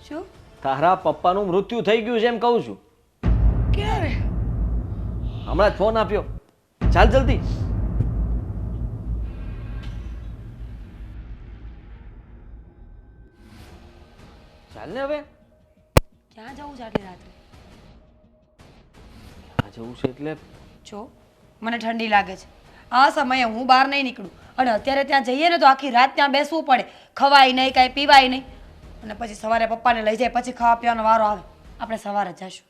શું? તારા પપ્પાનું મૃત્યુ થઈ ગયું છે એમ કહું છું. ક્યારે? હમણાં જ ફોન આપ્યો. ચાલ જલ્દી. ચાલ ને હવે. ક્યાં જવું છે આટલી રાત્રે? આ જવું છે એટલે જો મને ઠંડી લાગે છે. આ સમયે હું બહાર નહીં નીકળું અને અત્યારે ત્યાં જઈએ ને તો આખી રાત ત્યાં બેસવું પડે. ખવાય નહીં, કાંઈ પીવાય નહીં અને પછી સવારે પપ્પાને લઈ જાય પછી ખાવા પીવાનો વારો આવે. આપણે સવારે જ જઈશું.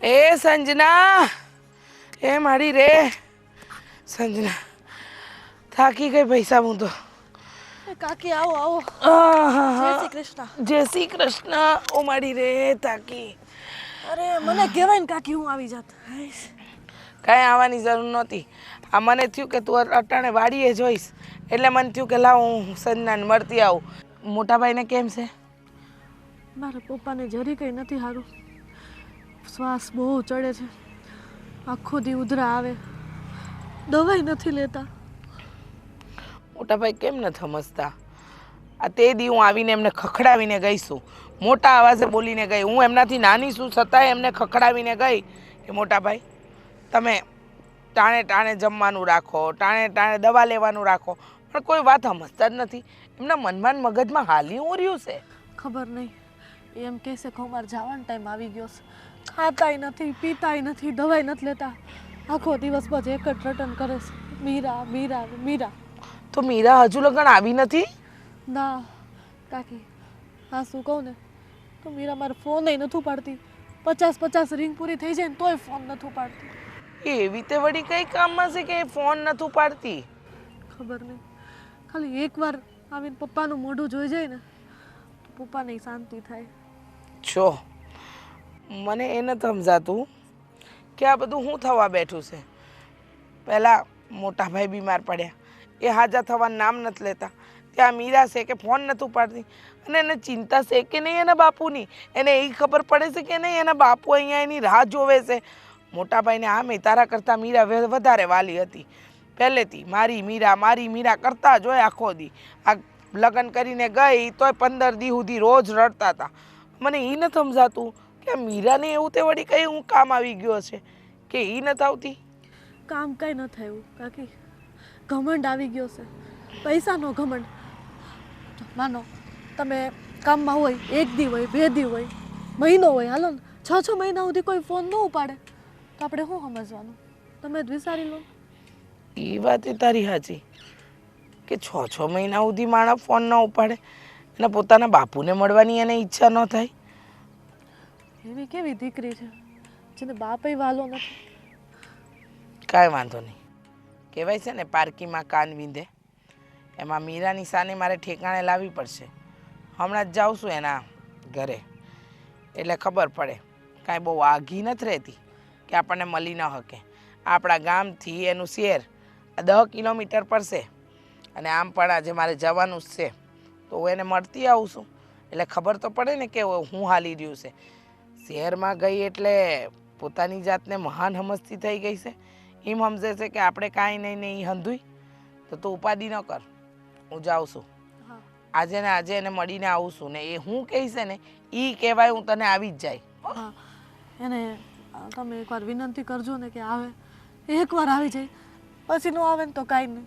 એ સંજના, એ મારી રે સંજના, થાકી ગઈ પૈસા હું તો. કાકી આવો આવો. આહાહા. જય શ્રી કૃષ્ણ. જય શ્રી કૃષ્ણ. ઓ મારી રે થાકી. અરે મને કહેવાય ને કાકી હું આવી જાત. કાંઈ આવવાની જરૂર નહોતી. આ મને થયું કે તું અટાણે વાડીએ જોઈશ એટલે મને થયું કે લાવ હું સંજનાને મળતી આવું. મોટા ભાઈને કેમ છે? મારા પપ્પાને જરી કંઈ નથી સારું. શ્વાસ બહુ ચડે છે, આખો દી ઉધરા આવે, દવાઈ નથી લેતા. મોટા ભાઈ કેમ નથી સમજતા? આ તે દી હું આવીને એમને ખખડાવીને ગઈશું, મોટા અવાજે બોલીને ગઈ. હું એમનાથી નાની છું છતાંય એમને ખખડાવીને ગઈ કે મોટા ભાઈ તમે ટાણે ટાણે જમવાનું રાખો, ટાણે ટાણે દવા લેવાનું રાખો, પણ કોઈ વાત સમજતા જ નથી. એમના મનમાં ને મગજમાં હાલી હું રહ્યું છે ખબર નહીં. એમ કહેશે કે અમારે જવાનો ટાઈમ આવી ગયો છે. ખાતાય નથી, પીતાય નથી, દવાઈ નથી લેતા. આખો દિવસ બસ એક જ રટન કરે છે, મીરા મીરા મીરા. તો મીરા હજુ લગન આવી નથી? ના કાકી, હા શું કહું ને તો મીરા મારો ફોન નથી ઉપાડતી. 50 રિંગ પૂરી થઈ જાય ને તોય ફોન નથી ઉપાડતી. એવી તે વળી કઈ કામમાં છે કે એ ફોન નથી ઉપાડતી? ખબર નહીં. ખાલી એકવાર આવીને પપ્પાનું મોઢું જોઈ જાય ને તો પપ્પાને શાંતિ થાય. જો મને એ નથી સમજાતું કે આ બધું શું થવા બેઠું છે. પહેલાં મોટા ભાઈ બીમાર પડ્યા, એ હાજા થવાનું નામ નથી લેતા. ત્યાં મીરા છે કે ફોન નથી ઉપાડતી, અને એને ચિંતા છે કે નહીં એના બાપુની? એને એ ખબર પડે છે કે નહીં એના બાપુ અહીંયા એની રાહ જોવે છે? મોટા ભાઈને આમે તારા કરતાં મીરા વધારે વાલી હતી પહેલેથી. મારી મીરા કરતા જ હોય આખો દી. આ લગ્ન કરીને ગઈ તોય 15 દી સુધી રોજ રડતા હતા. મને એ નથી સમજાતું કે મીરાને એવું તે વળી કંઈ હું કામ આવી ગયો છે કે એ નથી આવતી? કામ કંઈ ન થયું કાકી, ઘમંડ આવી ગયો છે, પૈસાનો ઘમંડ. માનો તમે કામમાં હોય, 1 દી હોય, 2 દી હોય, મહિનો હોય, હાલો ને 6 મહિના સુધી કોઈ ફોન ન ઉપાડે તો આપણે શું સમજવાનું? તમે જ વિચારી લો. એ વાત એ તારી સાચી કે 6 મહિના સુધી માણસ ફોન ન ઉપાડે અને પોતાના બાપુને મળવાની એને ઈચ્છા ન થાય. એવી કેવી દીકરી છે જેને બાપય વાલો નથી? કાંઈ વાંધો નહીં. કહેવાય છે ને પારકીમાં કાન વિંધે, એમાં મીરાની સાને મારે ઠેકાણે લાવવી પડશે. હમણાં જ જાઉં છું એના ઘરે એટલે ખબર પડે. કાંઈ બહુ આઘી નથી રહેતી કે આપણને મળી ન શકે. આપણા ગામથી એનું શહેર 10 કિલોમીટર પડશે અને આમ પણ આજે મારે જવાનું જ છે તો હું એને મળતી આવું છું એટલે ખબર તો પડે ને કે હું હાલી રહ્યું છે. શહેરમાં ગઈ એટલે પોતાની જાતને મહાન સમજતી થઈ ગઈ છે. એમ સમજે છે કે આપણે કાંઈ નહીં ને એ હંધુય. તો તું ઉપાધિ ન કર, હું જાઉં છું આજે ને આજે એને મળીને આવું છું ને એ હું કહીશ ને એ કહેવાય હું તને આવી જ જાય. હા, એને તમે એકવાર વિનંતી કરજો ને કે આવે. એકવાર આવી જાય પછી ન આવે ને તો કાંઈ નહીં.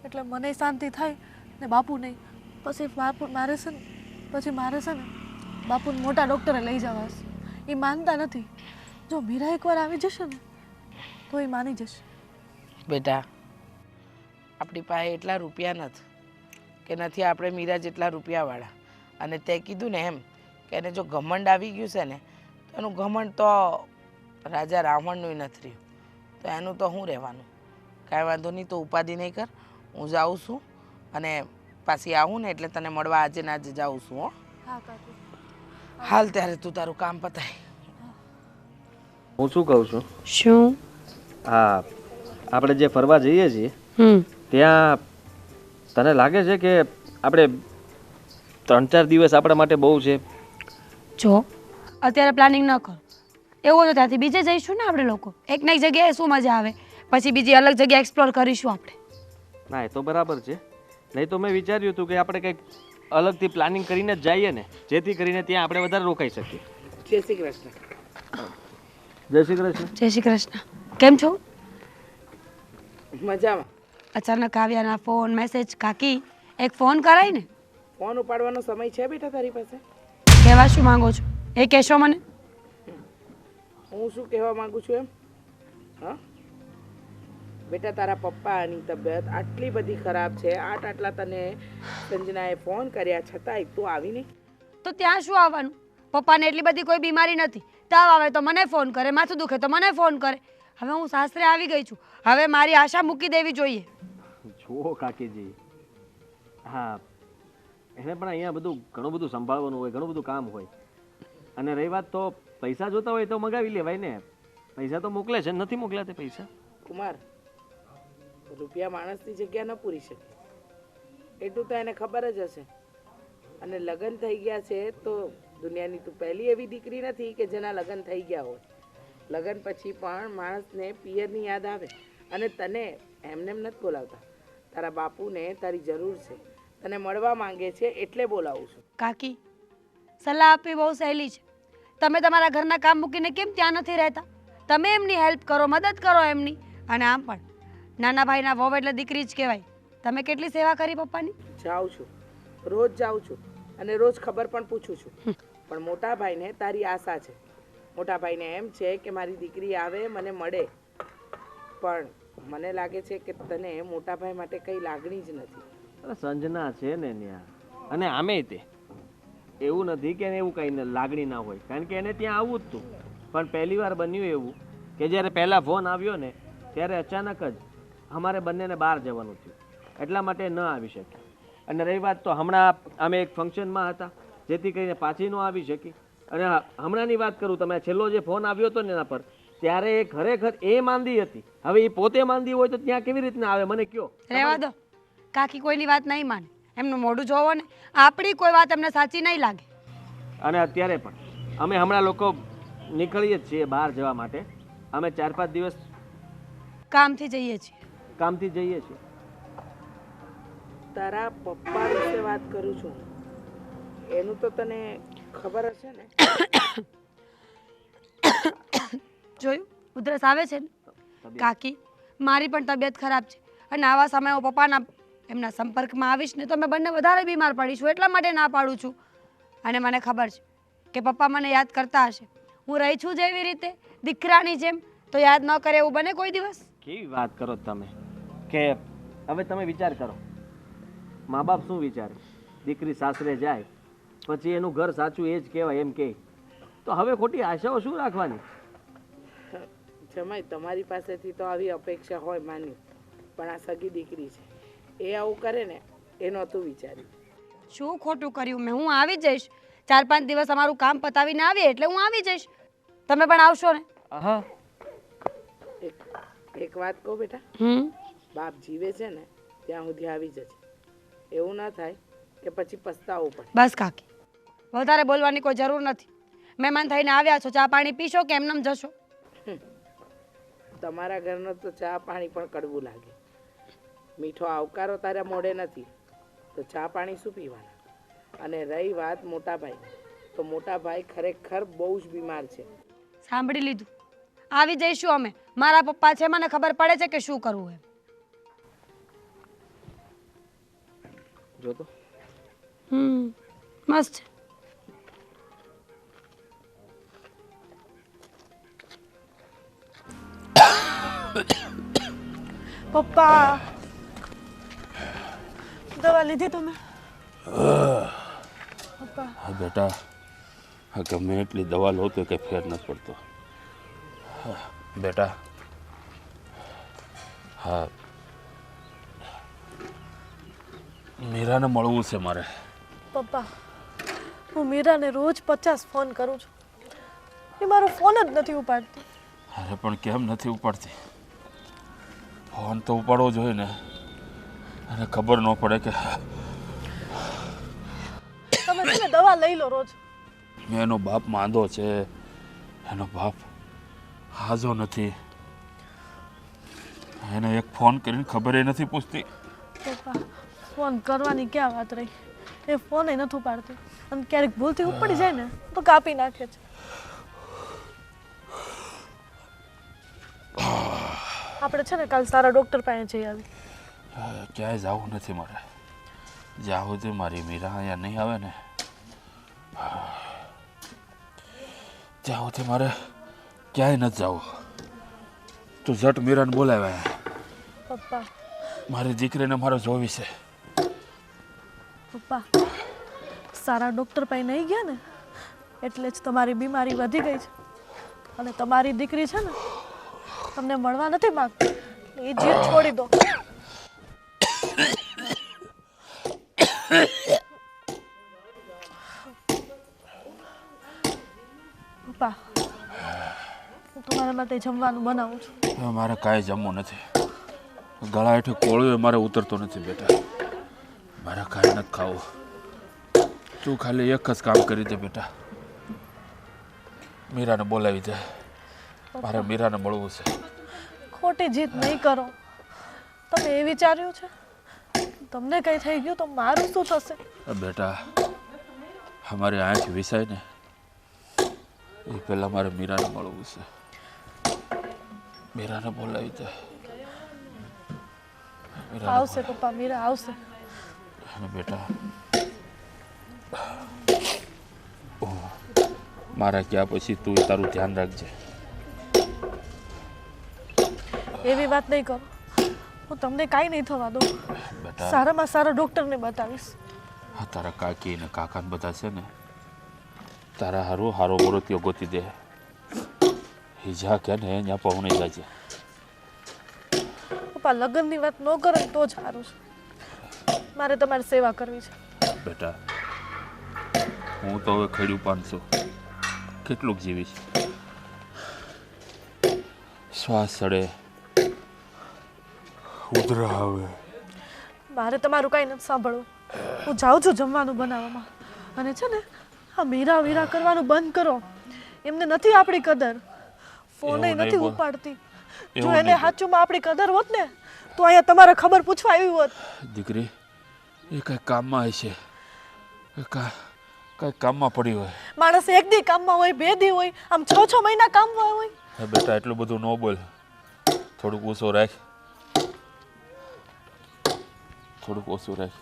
એટલે મને શાંતિ થાય ને બાપુ નહીં. પછી બાપુ મારે છે ને બાપુને મોટા ડૉક્ટરે લઈ જવા છે. એ માનતા નથી. જો મીરા એકવાર આવી જશે ને તો એ માની જશે. બેટા આપણી પાસે એટલા રૂપિયા નથી કે નથી આપણે મીરા જેટલા રૂપિયાવાળા. અને તે કીધું ને એમ કે એને જો ઘમંડ આવી ગયું છે ને તો એનું ઘમંડ તો રાજા રાવણનું નથી રહ્યું, તો એનું તો શું રહેવાનું. કાંઈ વાંધો નહીં, તો ઉપાધિ નહીં કર. હું જાઉં છું અને પાછી આવું ને એટલે તને મળવા આજે ને આજે જાઉં છું. હો હા કાકી. હાલ ત્યારે તું તારું કામ પતાય. હું શું કહું છું? શું? હા, આપણે જે ફરવા જઈએ છીએ ત્યાં તને લાગે છે કે આપણે 3-4 દિવસ આપણા માટે બહુ છે? જો અત્યારે પ્લાનિંગ ન કરો. એવું તો ત્યાંથી બીજે જઈશું ને આપણે લોકો. એક ને એક જગ્યાએ શું મજા આવે, પછી બીજી અલગ જગ્યા એક્સપ્લોર કરીશું આપણે. ના, એ તો બરાબર છે, નહીં તો મેં વિચાર્યું હતું કે આપણે કંઈક અલગથી પ્લાનિંગ કરીને જ જઈએ ને, જેથી કરીને ત્યાં આપણે વધારે રોકાઈ શકીએ. જય શ્રી કૃષ્ણ. જય શ્રી કૃષ્ણ. જય શ્રી કૃષ્ણ. કેમ છો? મજામાં. અચાનક આવ્યાના ફોન મેસેજ. કાકી એક ફોન કરાય ને. ફોન ઉપાડવાનો સમય છે બેટા તારી પાસે? કહેવા શું માંગો છો એ કહેશો મને. હું શું કહેવા માંગુ છું એમ? હા બેટા, તારા પપ્પાની તબિયત આટલી બધી ખરાબ છે, આટલા તને સંજનાએ ફોન કર્યા છતાંય તું આવી નહીં. તો ત્યાં શું આવવાનું? પપ્પાને એટલી બધી કોઈ બીમારી નથી. તાવ આવે તો મને ફોન કરે, માથું દુખે તો મને ફોન કરે. હવે હું સાસરે આવી ગઈ છું, હવે મારી આશા મૂકી દેવી જોઈએ. જુઓ કાકીજી, હા એને પણ અહીંયા ઘણું બધું સંભાળવાનું હોય, ઘણું બધું કામ હોય. અને રહી વાત તો પૈસા જોતા હોય તો મગાવી લેવાય ને. પૈસા તો મોકલે છે, નથી મોકલ્યા તે પૈસા. કુમાર, રૂપિયા માણસની જગ્યા ન પૂરી શકે એટલું તો એને ખબર જ હશે. અને લગ્ન થઈ ગયા છે તો દુનિયાની તું પહેલી એવી દીકરી નથી કે જેના લગ્ન થઈ ગયા હોય. લગ્ન પછી પણ માણસને પિયરની યાદ આવે. અને તને એમને એમ નથી બોલાવતા, તારા બાપુને તારી જરૂર છે, તને મળવા માંગે છે એટલે બોલાવું છું. કાકી, સલાહ આપવી બહુ સહેલી છે. તમે તમારા ઘરના કામ મૂકીને કેમ ત્યાં નથી રહેતા? તમે એમની હેલ્પ કરો, મદદ કરો એમની. અને આમ પણ નાના ભાઈના વહુ એટલે દીકરી જ કહેવાય. તમે કેટલી સેવા કરી પપ્પાની. જાઉં છું, રોજ જાઉં છું અને રોજ ખબર પણ પૂછું છું. પણ મોટા ભાઈને તારી આશા છે. મોટા ભાઈને એમ છે કે મારી દીકરી આવે, મને મળે. પણ મને લાગે છે કે તને મોટા ભાઈ માટે કઈ લાગણી જ નથી. અરે સંજના છે ને ત્યાં, અને આમે તે એવું નથી કે એને એવું કંઈ લાગણી ના હોય, કારણ કે એને ત્યાં આવવું જ હતું. પણ પહેલી વાર બન્યું એવું કે જ્યારે પહેલાં ફોન આવ્યો ને ત્યારે અચાનક જ અમારે બંનેને બહાર જવાનું થયું, એટલા માટે ન આવી શકી. અને રહી વાત તો હમણાં અમે એક ફંક્શનમાં હતા, જેથી કરીને પાછી ન આવી શકી. અને હમણાંની વાત કરું, તમે છેલ્લો જે ફોન આવ્યો હતો ને એના પર, ત્યારે એ ખરેખર એ માંદી હતી. હવે એ પોતે માંદી હોય તો ત્યાં કેવી રીતના આવે મને કયો? રહેવા દો. કાકી કોઈની વાત નહીં માને. એમનું મોઢું જોવો ને, આપણી કોઈ વાત એમને સાચી નહીં લાગે. અને અત્યારે પણ અમે હમણાં લોકો નીકળીએ જ છીએ બહાર જવા માટે. અમે 4-5 દિવસ કામથી જઈએ છીએ. કામથી જઈએ છીએ. તારા પપ્પા વિશે વાત કરું છું, એનું તો તને ખબર હશે ને? જોયું, ઉધરસ આવે છે ને. કાકી, મારી પણ તબિયત ખરાબ છે અને આવા સમયે હું પપ્પાના એમના સંપર્કમાં આવીશ ને તો અમે બંને વધારે બીમાર પડીશું. એટલા માટે ના પાડું છું. અને મને ખબર છે કે પપ્પા મને યાદ કરતા હશે. હું રહી છું જેવી રીતે દીકરાની જેમ, તો યાદ ન કરે એવું બને કોઈ દિવસ? કેવી વાત કરો તમે કે હવે તમે વિચાર કરો, મા બાપ શું વિચારે? દીકરી સાસરે જાય પછી એનું ઘર સાચું એ જ કહેવાય એમ કહે, તો હવે ખોટી આશાઓ શું રાખવાની? જમાઈ, તમારી પાસેથી તો આવી અપેક્ષા હોય માન્યું, પણ આ સગી દીકરી છે, એ આવું કરે ને એ નહોતું વિચાર્યું. શું ખોટું કર્યું મેં? હું આવી જઈશ. 4-5 દિવસ અમારું કામ પતાવીને આવીએ એટલે હું આવી જઈશ. તમે પણ આવશો ને? હા. એક વાત કહું બેટા, બાપ જીવે છે ને ત્યાં સુધી આવી જજે. એવું ના થાય કે પછી પસ્તાવું પડે. બસ કાકી, વધારે બોલવાની કોઈ જરૂર નથી. મહેમાન થઈને આવ્યા છો, ચા પાણી પીશો કે એમનેમ જશો? તમારા ઘરનો તો ચા પાણી પણ કડવું લાગે. મીઠો આવકારો તારા મોઢે નથી તો ચા પાણી શું પીવાના? અને રહી વાત મોટા ભાઈ, તો મોટા ભાઈ ખરેખર બહુ જ બીમાર છે. સાંભળી લીધું. આવી જઈશું અમે. મારા પપ્પા છે, મને ખબર પડે છે કે શું કરવું એમ. જો તો મસ્ત છે. પપ્પા, દવા લીધી તમે? પપ્પા, હા બેટા, હા ગમે એટલી દવા લો તો કંઈ ફેર નથી પડતો. બેટા, હા મીરાને મળવું છે મારે. પપ્પા, હું મીરાને રોજ 50 ફોન કરું છું, એ મારો ફોન જ નથી ઉપાડતી. અરે પણ કેમ નથી ઉપાડતી? ફોન તો ઉપાડવો જોઈએ ને, અને ખબર ન પડે કે તમે છે ને દવા લઈ લો રોજ. એનો બાપ માંદો છે, એનો બાપ હાજો નથી, એને એક ફોન કરીને ખબર એ નથી પૂછતી. પપ્પા, ફોન કરવાની ક્યાં વાત રહી, એ ફોન નથી ઉપાડતો અને ક્યારેક ભૂલથી ઉપડી જાય ને તો કાપી નાખે છે. આપણે છે ને કાલ સારા ડૉક્ટર પાસે જઈ આવી. ક્યાંય જવું નથી મારે. જ્યાં સુધી મારી મીરા અહીંયા નહીં આવે ને ત્યાં સુધી મારે ક્યાંય નથી જવું. તું ઝટ મીરાને બોલાવ્યા. પપ્પા મારી દીકરીને મારે જોવી છે. પપ્પા સારા ડૉક્ટર પાસે નહીં ગયા ને એટલે જ તમારી બીમારી વધી ગઈ છે અને તમારી દીકરી છે ને તમને મળવા નથી માંગતી. એ જીદ છોડી દો. પપ્પા હું તમારા માટે જમવાનું બનાવું છું. હવે મારે કાંઈ જમવું નથી. ગળા હેઠે કોળું મારે ઉતરતો નથી બેટા. મારે કાંઈ નથી ખાવું. તું ખાલી એક જ કામ કરી દે બેટા. મીરાને બોલાવી દે. મારે મીરાને મળવું છે. ખોટી જીદ નહીં કરો. તમે એ વિચાર્યું છે તમને કંઈ થઈ ગયું તો મારું શું થશે? બેટા અમારી આંખ વિસાય ને એ પહેલાં મારે મીરાને મળવું છે. મીરાને બોલાવી દે. આવશે પપ્પા, મીરા આવશે. અને બેટા મારા ક્યાં પછી તું તારું ધ્યાન રાખજે. એવી વાત નહીં કરો. હું તમને કાંઈ નહીં થવા દઉં. બેટા સારામાં સારા ડૉક્ટરને બતાવીશ. હા તારા કાકી ને કાકાને બધા છે ને તારા હારો હારો મોરતીઓ ગોતી દે. હિજા કે ને ત્યાં પહોંચી જાય છે. પપ્પા લગ્નની વાત ન કરો ને તો જ સારું છે. મારે તમારી સેવા કરવી છે. બેટા હું તો હવે ખડ્યું 500 કેટલુંક જીવીશ. શ્વાસ ચડે ઉધરા આવે. મારે તમારું કાંઈ નથી સાંભળવું. હું જાઉં છું જમવાનું બનાવવામાં. અને છે ને આ મીરા વીરા કરવાનું બંધ કરો. એમને નથી આપણી કદર. ફોને એવું નહીં નથી બોલ. ઉપાડતી. જો એવું એને નહીં બોલ. સાચુંમાં આપણી કદર હોત ને તો અહીંયા તમારે ખબર પૂછવા આવી હોત. દીકરી એ કઈ કામમાં હશે. કઈ કામમાં પડી હોય. માણસ એક દી કામમાં હોય, 2 દી હોય, આમ 6 મહિના કામમાં હોય. હે બેટા એટલું બધું ન બોલ. થોડુંક ઓછું રાખ. થોડુંક ઓછું રાખ.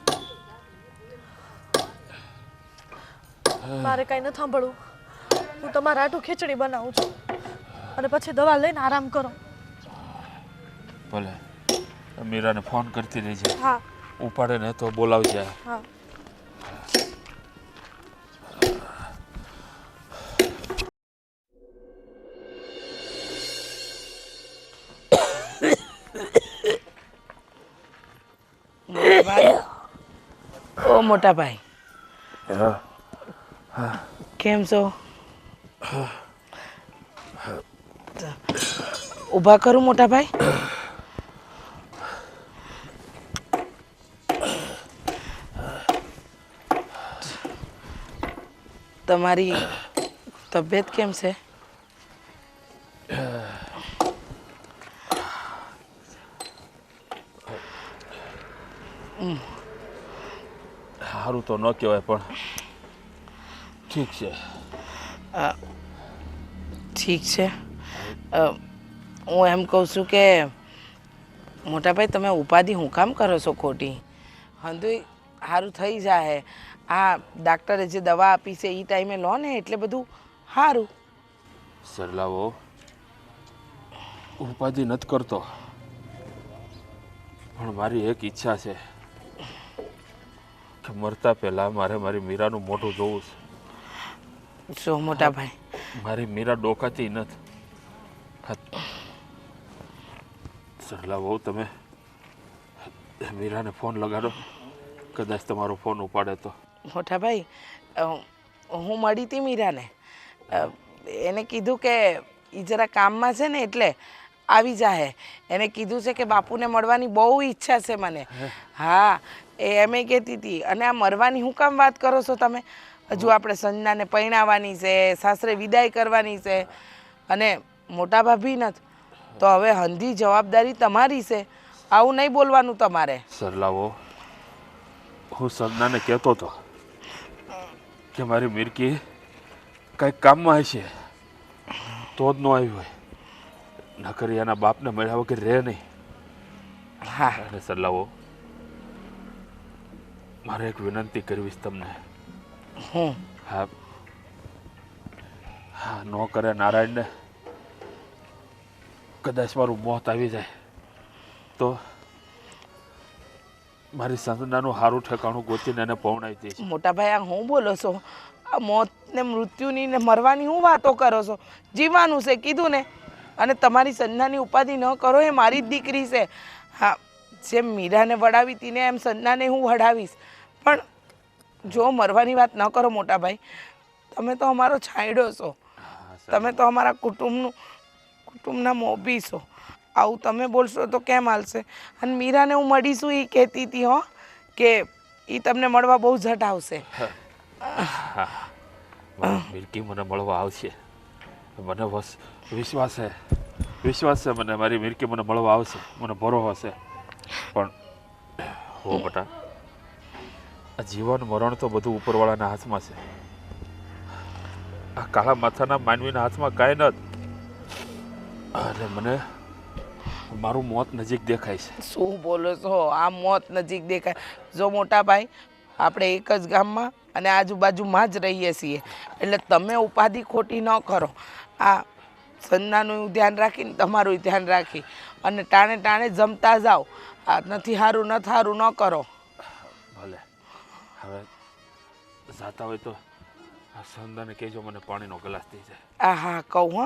મારે કાંઈ નથી સાંભળવું. હું તમારા હાટુ ખીચડી બનાવું છું અને પછી દવા લઈને આરામ કરો. ભલે મીરાને ફોન કરતી રહેજે. હા ઉપાડે ને તો બોલાવજે. હા. ઓ મોટા ભાઈ કેમ છો? ઊભા કરું મોટા ભાઈ? તમારી તબિયત કેમ છે? સારું તો ન કહેવાય પણ ઠીક છે. ઠીક છે. હું એમ કહું છું કે મોટાભાઈ તમે ઉપાધિ હું કામ કરો છો ખોટી? હંધુય સારું થઈ જાય. આ ડાક્ટરે જે દવા આપી છે એ ટાઈમે લો ને એટલે બધું સારું. સરલાવો ઉપાધિ નથી કરતો પણ મારી એક ઈચ્છા છે કે મરતા પહેલા મારે મારી મીરાનું મોઢું જોવું છે. શું મોટાભાઈ? મારી મીરા ડોકાતી નથી. સરલા બહુ તમે મીરાને ફોન લગાડો. કદાચ તમારો ફોન ઉપાડે તો. મોટાભાઈ હું મળી હતી મીરાને. એને કીધું કે એ જરા કામમાં છે ને એટલે આવી જાય. એને કીધું છે કે બાપુને મળવાની બહુ ઈચ્છા છે મને. હા એ એમ કહેતી હતી. અને આ મરવાની હું કામ વાત કરો છો તમે? હજુ આપણે સંજનાને પરણાવવાની છે, સાસરે વિદાય કરવાની છે અને મોટા ભાભી નથી તો હવે હંધી જવાબદારી તમારી છે. આવું નહીં બોલવાનું તમારે. સરલાવો હું સંજનાને કહેતો હતો કે મારી મિરકી કંઈક કામમાં હશે તો જ ન આવી હોય, નકર એના બાપને મળ્યા વગર રહે નહીં. હા અને સલાવો મારે એક વિનંતી કરવી છે તમને. હું હા હા, ન કરે નારાયણને કદાચ મારું મોત આવી જાય તો મારી સંજનાનું સારું ઠેકાણું ગોતીને એને પૌણાવી દઈશ. મોટા ભાઈ આ હું બોલો છો? આ મોત ને મૃત્યુની ને મરવાની હું વાતો કરો છો? જીવવાનું છે કીધું ને. અને તમારી સંજનાની ઉપાધિ ન કરો, એ મારી જ દીકરી છે. હા, જેમ મીરાને વડાવી હતી ને એમ સંજનાને હું વડાવીશ. પણ જો મરવાની વાત ન કરો મોટા ભાઈ, તમે તો અમારો છાંયડો છો, તમે તો અમારા કુટુંબના મોભી છો. આવું તમે બોલશો તો કેમ હાલશે? અને મીરાને હું મળીશું એ કહેતી હતી હો કે એ તમને મળવા બહુ ઝટ આવશે. મારી મિરકી મને મળવા આવશે, મને વિશ્વાસ છે મને મારી મિરકી મને મળવા આવશે, મને ભરોસો છે. પણ હો બટા, આ જીવન મરણ તો બધું ઉપરવાળાના હાથમાં છે. આ કાળા માથાના માનવીના હાથમાં કાંઈ નથી. અને મને મારું મોત નજીક દેખાય છે. શું બોલો છો? આ મોત નજીક દેખાય? જો મોટા ભાઈ, આપણે એક જ ગામમાં અને આજુબાજુમાં જ રહીએ છીએ, એટલે તમે ઉપાધિ ખોટી ન કરો. આ સંજનાનું ધ્યાન રાખીને તમારું ધ્યાન રાખી અને ટાણે ટાણે જમતા જાઓ. આ નથી સારું ન સારું ન કરો. ભલે, હવે જાતા હોય તો આ સંદાને કહેજો મને પાણીનો ગ્લાસ થઈ જાય. આ હા કહું હો,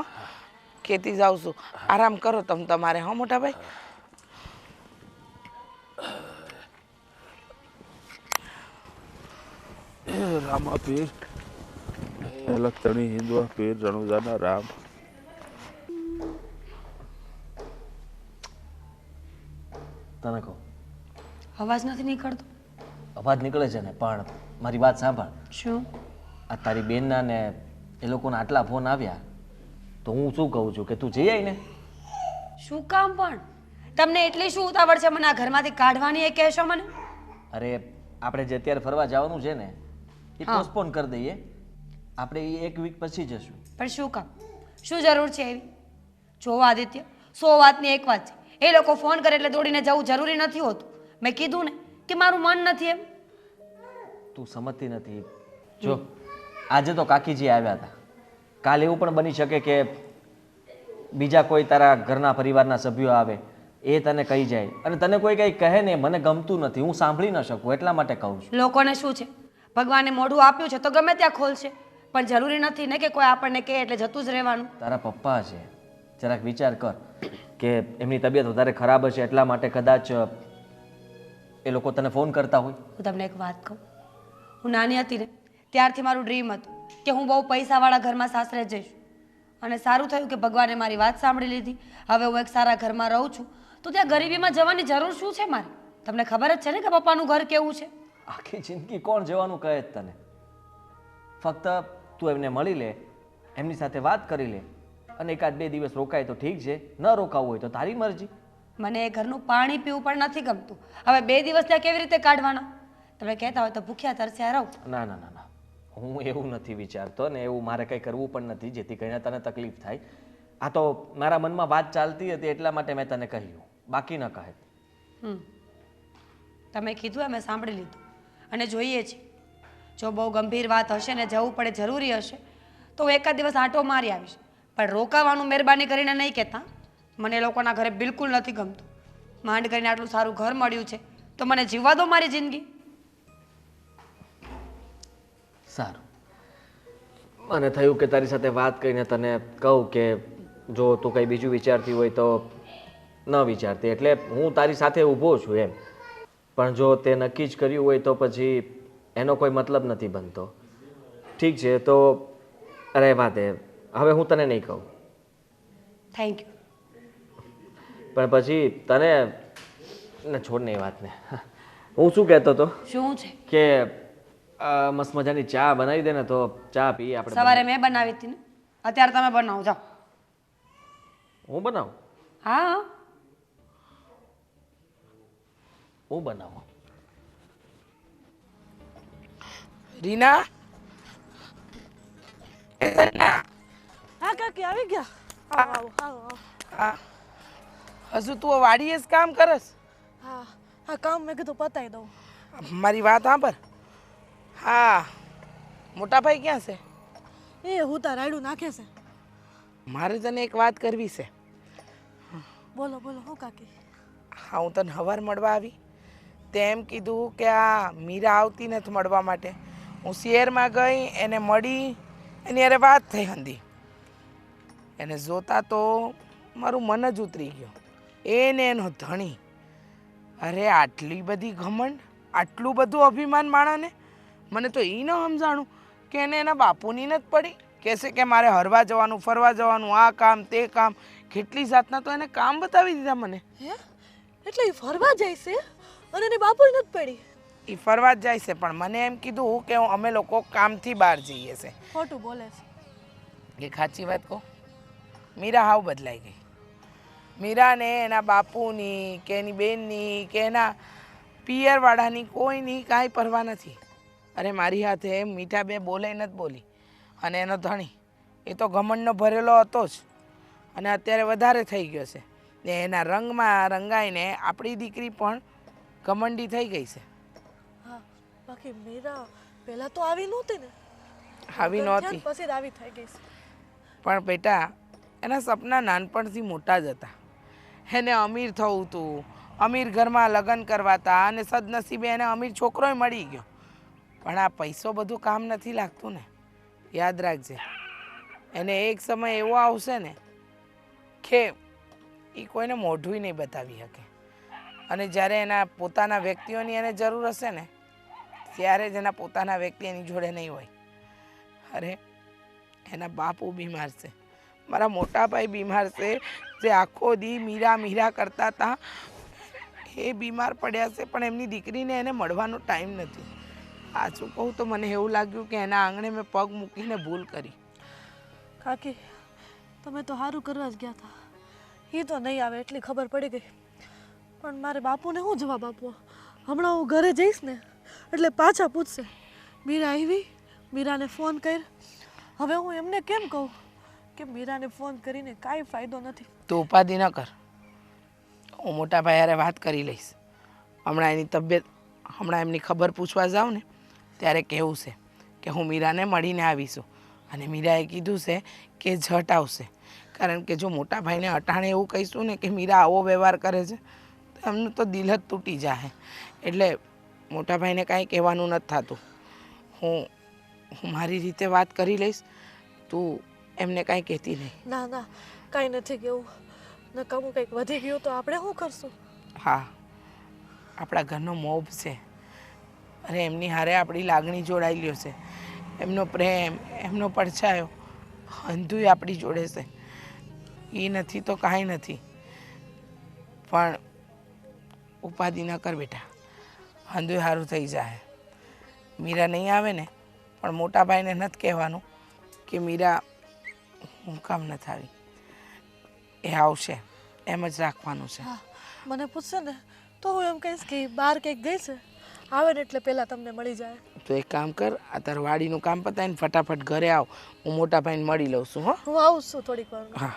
કહેતી જાઉં છું. આરામ કરો તમે તમારે. હો મોટા ભાઈ. રામા પીર, લખતણી હિન્દુઆ પીર, રણુજાના રામ. તને કહું, અવાજ નથી નીકળતો. અવાજ નીકળે છે ને, પણ મારી વાત સાંભળ. શું? આ તારી બેનના ને એ લોકોના આટલા ફોન આવ્યા તો હું શું કહું છું કે તું જઈ આવી ને. શું કામ પણ? તમને એટલી શું ઉતાવળ છે મને આ ઘરમાંથી કાઢવાની એ કહેશો મને? અરે આપણે જે અત્યારે ફરવા જવાનું છે ને એ હા. પોસ્ટપોન કરી દઈએ, આપણે એ એક વીક પછી જશું. પણ શું કામ? શું જરૂર છે એવી? જો આદિત્ય, 100 વાતની એક વાત છે, એ લોકો ફોન કરે એટલે દોડીને જવું જરૂરી નથી હોતું. મેં કીધું ને કે મારું મન નથી એમ. તું સમજતી નથી. જો આજે તો કાકીજી આવ્યા હતા, કાલે એવું પણ બની શકે કે બીજા કોઈ તારા ઘરના પરિવારના સભ્યો આવે, એ તને કહી જાય અને તને કોઈ કંઈ કહે ને મને ગમતું નથી, હું સાંભળી ન શકું, એટલા માટે કહું છું. લોકોને શું છે, ભગવાને મોઢું આપ્યું છે તો ગમે ત્યાં ખોલશે, પણ જરૂરી નથી ને કે કોઈ આપણને કહે એટલે જતું જ રહેવાનું. તારા પપ્પા છે, જરાક વિચાર કર કે એમની તબિયત વધારે ખરાબ હશે એટલા માટે કદાચ એ લોકો તને ફોન કરતા હોય. હું તમને એક વાત કહું, હું નાની હતી ને ત્યારથી મારું ડ્રીમ હતું કે હું બહુ પૈસાવાળા ઘરમાં સાસરે જઈશ, અને સારું થયું કે ભગવાને મારી વાત સાંભળી લીધી. હવે હું એક સારા ઘરમાં રહું છું તો ત્યાં ગરીબીમાં જવાની જરૂર શું છે મારે? તમને ખબર જ છે ને કે પપ્પાનું ઘર કેવું છે. આખી જિંદગી કોણ જવાનું કહે જ તને? ફક્ત તું એમને મળી લે, એમની સાથે વાત કરી લે અને 1-2 દિવસ રોકાય તો ઠીક છે, ન રોકાવું હોય તો તારી મરજી. મને એ ઘરનું પાણી પીવું પણ નથી ગમતું. હવે 2 દિવસ ત્યાં કેવી રીતે કાઢવાના? તમે કહેતા હોય તો ભૂખ્યા તરસ્યા રહો. ના ના ના ના, હું એવું નથી વિચારતો ને એવું મારે કંઈ કરવું પણ નથી જેથી કરીને તને તકલીફ થાય. આ તો મારા મનમાં વાત ચાલતી હતી એટલા માટે મેં તને કહ્યું, બાકી ન કહે. તમે કીધું એ મેં સાંભળી લીધું અને જોઈએ છીએ. જો બહુ ગંભીર વાત હશે ને જવું પડે જરૂરી હશે તો હું 1 દિવસ આંટો મારી આવીશ, પણ રોકાવાનું મહેરબાની કરીને નહીં કહેતા. મને એ લોકોના ઘરે બિલકુલ નથી ગમતું. માંડ કરીને આટલું સારું ઘર મળ્યું છે તો મને જીવવા દો મારી જિંદગી. સારું, મને થયું કે તારી સાથે વાત કરીને તને કહું કે જો તું કંઈ બીજું વિચારતી હોય તો ન વિચારતી, એટલે હું તારી સાથે ઊભો છું એમ. પણ જો તે નક્કી જ કર્યું હોય તો પછી એનો કોઈ મતલબ નથી બનતો. ઠીક છે તો રહેવા દે, હવે હું તને નહીં કહું. Thank you. પણ પછી તને ને છોડ ને એ વાતને. હું શું કહેતો હતો શું છે? કે મસ્ત મજાની ચા બનાવી દે ને તો ચા પી આપણે. સવારે મેં બનાવી હતી ને, અત્યારે તમે બનાવો જાઓ. હું બનાવું? હા, હું બનાવું? રીના એ રીના! હા કાકી આવી ગયા. આવો આવો આવો આવો. હા હજુ તું આ વાડીએ જ કામ કરસ? હા હા કામ મેં કીધું પતાવી દઉં. મારી વાત સાંભળ. હા મોટા ભાઈ ક્યાં છે? એ હું તાર રાયડું નાખે છે. મારે તને એક વાત કરવી છે. બોલો બોલો હું કાકી. હા હું તને હવાર મળવા આવી તે એમ કીધું કે આ મીરા આવતી નથી મળવા માટે. હું શહેરમાં ગઈ એને મળી એની અરે વાત થઈ હંધી. એને જોતા તો મારું મન જ ઉતરી ગયું. એને એનો ધણી. અરે આટલી બધી ઘમંડ, આટલું બધું અભિમાન માણસને. મને તો એ ન સમજાણું કે એને એના બાપુની નથી પડી. કહેશે કે મારે હરવા જવાનું, ફરવા જવાનું, આ કામ તે કામ, કેટલી જાતના તો એને કામ બતાવી દીધા મને. હે એટલે એ ફરવા જાય છે અને એની બાપુય નથી પડી? એ ફરવા જ જાય છે પણ મને એમ કીધું કે અમે લોકો કામથી બહાર જઈએ છે. ખોટું બોલે છે. એ સાચી વાત કહું, મીરા હાવ બદલાઈ ગઈ. મીરાને એના બાપુની કે એની બેનની કે એના પિયરવાળાની કોઈની કાંઈ પરવા નથી. અરે મારી હાથે મીઠા બે બોલે નથી બોલી. અને એનો ધણી એ તો ઘમંડનો ભરેલો હતો જ અને અત્યારે વધારે થઈ ગયો છે. ને એના રંગમાં રંગાઈને આપણી દીકરી પણ ઘમંડી થઈ ગઈ છે. હા બાકી મીરા પહેલા તો આવી નહોતી ને. આવી નહોતી પછી જ આવી થઈ ગઈ છે. પણ બેટા એના સપના નાનપણથી મોટા જ હતા. એને અમીર થવું હતું, અમીર ઘરમાં લગ્ન કરવાતા અને સદનસીબે એને અમીર છોકરોય મળી ગયો. પણ આ પૈસો બધું કામ નથી લાગતું ને. યાદ રાખજે એને એક સમય એવો આવશે ને કે એ કોઈને મોઢું નહીં બતાવી શકે. અને જ્યારે એના પોતાના વ્યક્તિઓની એને જરૂર હશે ને ત્યારે જ એના પોતાના વ્યક્તિ એની જોડે નહીં હોય. અરે એના બાપુ બીમાર છે, મારા મોટા ભાઈ બીમાર છે, જે આખો દી મીરા મીરા કરતા હતા એ બીમાર પડ્યા છે. પણ એમની દીકરીને એને મળવાનો ટાઈમ નથી. સાચું કહું તો મને એવું લાગ્યું કે એના આંગણે મેં પગ મૂકીને ભૂલ કરી. કાકી તમે તો સારું કરવા જ ગયા હતા. એ તો નહીં આવે એટલી ખબર પડી ગઈ. પણ મારે બાપુને શું જવાબ આપવો? હમણાં હું ઘરે જઈશ ને એટલે પાછા પૂછશે મીરા આવી, મીરાને ફોન કર. હવે હું એમને કેમ કહું કે મીરાને ફોન કરીને કાંઈ ફાયદો નથી? તું ઉપાધિ ન કર, હું મોટા ભાઈ હારે વાત કરી લઈશ. હમણાં એની તબિયત, હમણાં એમની ખબર પૂછવા જાઉં ને ત્યારે કહેવું છે કે હું મીરાને મળીને આવીશું. અને મીરાએ કીધું છે કે ઝટ આવશે. કારણ કે જો મોટા ભાઈને અટાણે એવું કહીશું ને કે મીરા આવો વ્યવહાર કરે છે તો એમનું તો દિલ જ તૂટી જાય. એટલે મોટા ભાઈને કાંઈ કહેવાનું નથી થતું. હું મારી રીતે વાત કરી લઈશ, તું એમને કાંઈ કહેતી નહીં. ના ના કાંઈ નથી કેવું. નકામું કંઈક વધી ગયું તો આપણે શું કરશું? હા આપણા ઘરનો મોભ છે. અને એમની હારે આપણી લાગણી જોડાયેલી છે. એમનો પ્રેમ, એમનો પડછાયો હંધુય આપણી જોડે છે. એ નથી તો કાંઈ નથી. પણ ઉપાધિ ન કર બેટા, હંધુય સારું થઈ જાય. મીરા નહીં આવે ને પણ મોટા ભાઈને નથી કહેવાનું કે મીરા હું કામ નથી આવી. એ આવશે એમ જ રાખવાનું છે. હા મને પૂછશે ને તો હું એમ કહીશ કે બહાર કંઈક ગઈ છે, આવે ને એટલે પહેલાં તમને મળી જાય. તો એક કામ કર, આ તાર વાડીનું કામ પતાવીને ફટાફટ ઘરે આવ. હું મોટા ભાઈને મળી લઉં છું. હો હું આવું છું થોડીક વાર. હા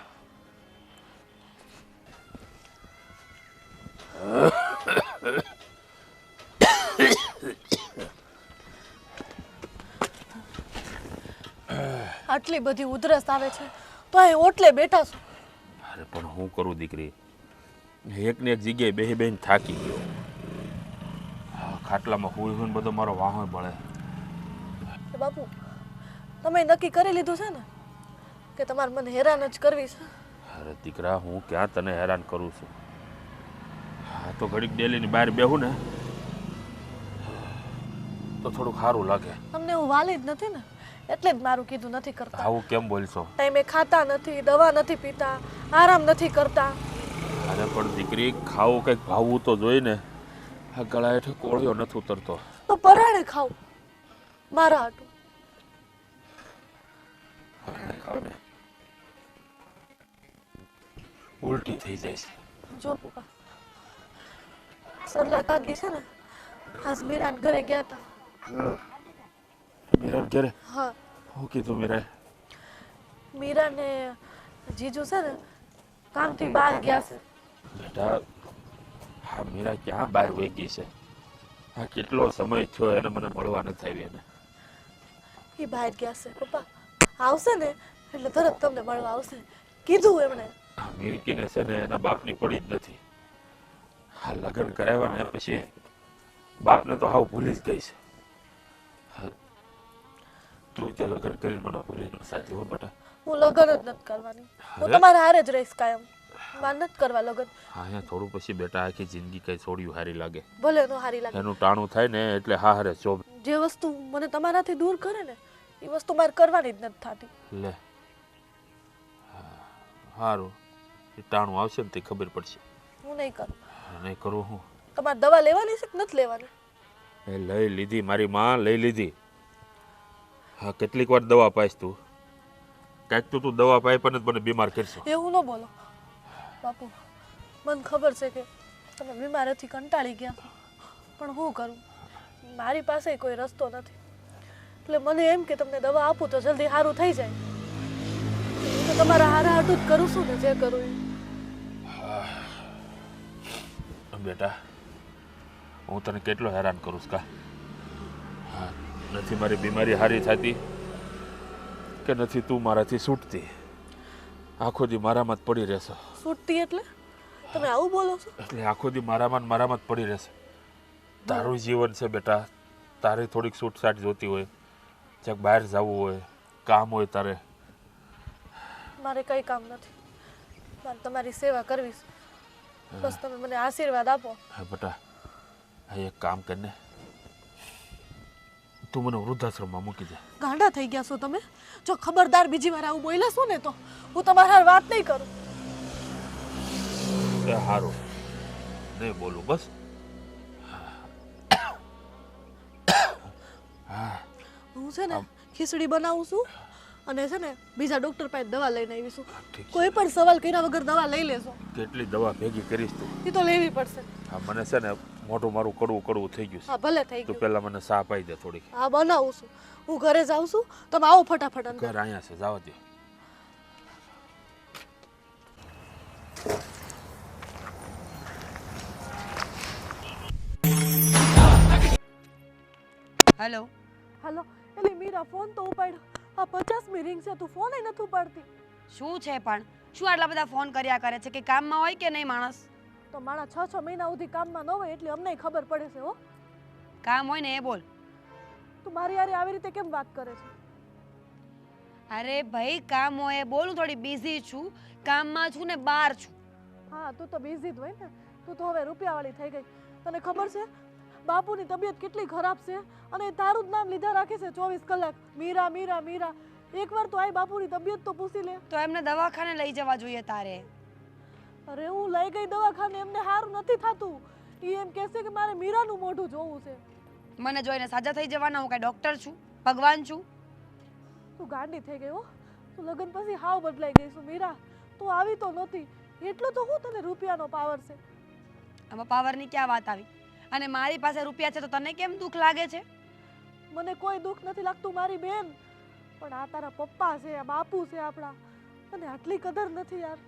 આટલી બધી ઉધરસ આવે છે તો અહીં ઓટલે બેઠા છું. અરે પણ હું કરું દીકરી, એકને એક જગ્યાએ બેહી બેહીને થાકી ગયો. ખાટલામાં હુઈ હુઈને બધો મારો વાહો બળે. બાપુ તમે નક્કી કરી લીધું છે ને કે તમારે મને હેરાન જ કરવી છે? અરે દીકરા, હું ક્યાં તને હેરાન કરું છું? હા તો ઘડીક ડેલીની બહાર બેહું ને તો થોડું સારું લાગે. તમને હું વાલી જ નથી ને એટલે જ મારું કીધું નથી કરતા. આવું કેમ બોલશો? ટાઈમે ખાતા નથી, દવા નથી પીતા, આરામ નથી કરતા. અરે પણ દીકરી, ખાવું કંઈક ભાવવું તો જોઈ ને. આ ગળા હેઠે કોળિયો નથી ઉતરતો. તો પરાણે ખાવ મારા હાટું. ખાવ ને ઉલટી થઈ જાય છે. જો પપ્પા સરલા કાકી છે ને આજ મીરાને ઘરે ગયા હતા. મીરા ઘરે હા હું કીધું મીરાએ? મીરા ને જીજુ છે ને કામથી બહાર ગયા છે. બેટા હા મીરા ક્યાં બહાર વહી ગઈ છે? હા કેટલો સમય થયો એને મને મળવા નથી આવી એને. એ બહાર ગયા છે પપ્પા. આવશે ને એટલે તરત તમને મળવા આવશે કીધું એમણે. આ મિરકીને છે ને એના બાપની પડી જ નથી. હા લગ્ન કરાવ્યા ને પછી બાપને તો હાવ ભૂલી જ ગઈ છે. હા, તું તે લગ્ન કરીને મને ભૂલી ન સાચી હો બેટા. હું લગ્ન જ નથી કરવાની. હું અરે. તમારા હારે જ રહીશ કાયમ. મારે નથી કરવા લગ્ન. હા અહીંયા થોડું પછી બેટા આખી જિંદગી કઈ છોડ્યું હારી લાગે. ભલે નો હારી લાગે. એનું ટાણું થાય ને એટલે હા હારે શોભ. જે વસ્તુ મને તમારાથી દૂર કરે ને એ વસ્તુ મારે કરવાની જ નથી થતી. લે સારું એ ટાણું આવશે ને તે ખબર પડશે. હું નહીં કરું. નહીં કરું હું તમારે દવા લેવાની છે કે નથી લેવાની? એ લઈ લીધી મારી માં લઈ લીધી. હા કેટલીક વાર દવા પાઈશ તું. કાંઈક તો તું દવા પાઈ પણ જ મને બીમાર કરશો. એવું ન બોલો બાપુ. મને ખબર છે કે તમે બીમારીથી કંટાળી ગયા છો, પણ હું કરું? મારી પાસે કોઈ રસ્તો નથી. એટલે મને એમ કે તમને દવા આપું તો જલ્દી સારું થઈ જાય. હું તો તમારા હારા હાટું જ કરું છું ને જે કરું એ. બેટા હું તને કેટલો હેરાન કરું છું કા? હા નથી મારી બીમારી સારી થતી કે નથી તું મારાથી છૂટતી. આખો દી મારામાં જ પડી રહેશો. છૂટતી એટલે તમે આવું બોલો છો? એટલે આખો દી મારામાં ને મારામાં જ પડી રહેશે. તારું જીવન છે બેટા, તારે થોડીક છૂટછાટ જોતી હોય, ક્યાંક બહાર જવું હોય, કામ હોય તારે. મારે કંઈ કામ નથી. મારે તમારી સેવા કરવી છે. બસ તમે મને આશીર્વાદ આપો. હા બેટા હા એક કામ કરને, તું મને વૃદ્ધાશ્રમમાં મૂકી દે. ગાંડા થઈ ગયા છો તમે? જો ખબરદાર બીજી વાર આવું બોલ્યા ને તો હું તમારા હારે વાત નહીં કરું. એ સારું નહીં બોલું બસ. હું છે ને ખીચડી બનાવું છું અને છે ને બીજા ડોક્ટર પાસે દવા લઈને આવીશું. ઠીક છે. કોઈ પણ સવાલ કર્યા વગર દવા લઈ લેશો. કેટલી દવા ભેગી કરીશ તું? એ તો લેવી પડશે. હા મને છે ને મોઢું મારું કડવું કડવું થઈ ગયું હા ભલે થઈ છે. તું ગયું. પહેલા મને સા પાઈ દે થોડીક. હા બનાવું છું. હું ઘરે જાઉં છું. તમે આવો ફટાફટ અંદર. ઘર અહીંયા છે જવા દે. હેલો. હાલો એટલે મીરા ફોન તો ઉપાડ્યો. આ 50મી રિંગ છે તું ફોન નથી ઉપાડતી. શું છે પણ શું આટલા બધા ફોન કર્યા કરે છે? કે કામમાં હોય કે નહીં માણસ? તો મારા 6 મહિના સુધી કામમાં ન હોય એટલે અમને ખબર પડે છે. હો કામ હોય ને એ બોલ. તું મારી હારે આવી રીતે કેમ વાત કરે છે? અરે ભાઈ કામ હોય એ બોલ. હું થોડી બિઝી છું, કામમાં છું ને બહાર છું. હા તું તો બિઝી જ હોય ને. તું તો હવે રૂપિયાવાળી થઈ ગઈ. તને ખબર છે બાપુની તબિયત કેટલી ખરાબ છે અને એ તારું જ નામ લીધા રાખે છે 24 કલાક. મીરા મીરા મીરા. એકવાર તો આય બાપુની તબિયત તો પૂછી લે. તો એમને દવાખાને લઈ જવા જોઈએ તારે. અરે હું લઈ ગઈ દવાખાને, એમને સારું નથી થતું. એ એમ કહેશે કે મારે મીરાનું મોઢું જોવું છે. મને જોઈને સાજા થઈ જવાના? હું કાંઈ ડૉક્ટર છું? ભગવાન છું? તું ગાંડી થઈ ગઈ હો. તું લગ્ન પછી હાવ બદલાઈ ગઈ છું મીરા. તું આવી તો નહોતી એટલું તો હું તને રૂપિયાનો પાવર છે. આમાં પાવરની ક્યાં વાત આવી? અને મારી પાસે રૂપિયા છે તો તને કેમ દુઃખ લાગે છે? મને કોઈ દુઃખ નથી લાગતું મારી બેન, પણ આ તારા પપ્પા છે, આ બાપુ છે આપણા, તને આટલી કદર નથી યાર.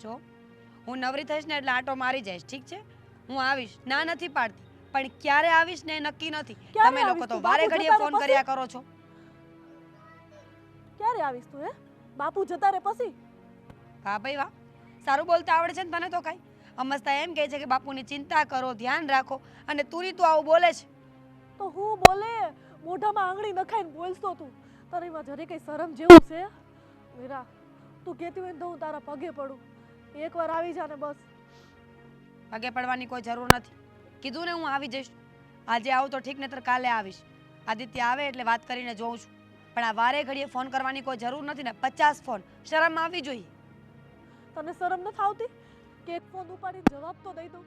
જો હું નવરી થઈશ ને એટલે આંટો મારી જઈશ, ઠીક છે? હું આવીશ, ના નથી પાડતી, પણ ક્યારે આવીશ ને એ નક્કી નથી. ક્યારે તમે લોકો આવીશ તો તું? વારે બાપુ ઘડીએ જતા ફોન રહે કર્યા કરો છો. ક્યારે આવીશ તું? હે બાપુ જતા રે પછી? વાહ ભાઈ વાહ, સારું બોલતા આવડે છે ને તને તો. કાંઈ અમસ્તા એમ કહે છે કે બાપુની ચિંતા કરો, ધ્યાન રાખો, અને તું આવું બોલે છે. તો હું બોલે મોઢામાં આંગળી નખાઈને બોલતો તું. તારીમાં જરી કઈ શરમ જેવું છે? મીરા તું કહેતી હોય ને તો હું તારા પગે પડું. એકવાર આવી જા ને બસ. પગે પડવાની કોઈ જરૂર નથી. કીધું ને હું આવી જઈશ. આજે આવું તો ઠીક, નહીતર કાલે આવીશ. આદિત્ય આવે એટલે વાત કરીને જોઉં છું. પણ આ વારે ઘડીએ ફોન કરવાની કોઈ જરૂર નથી ને. 50 ફોન. શરમ આવવી જોઈએ. તને શરમ નથી આવતી કે એક ફોન ઉપાડીને જવાબ તો દઈ દઉં?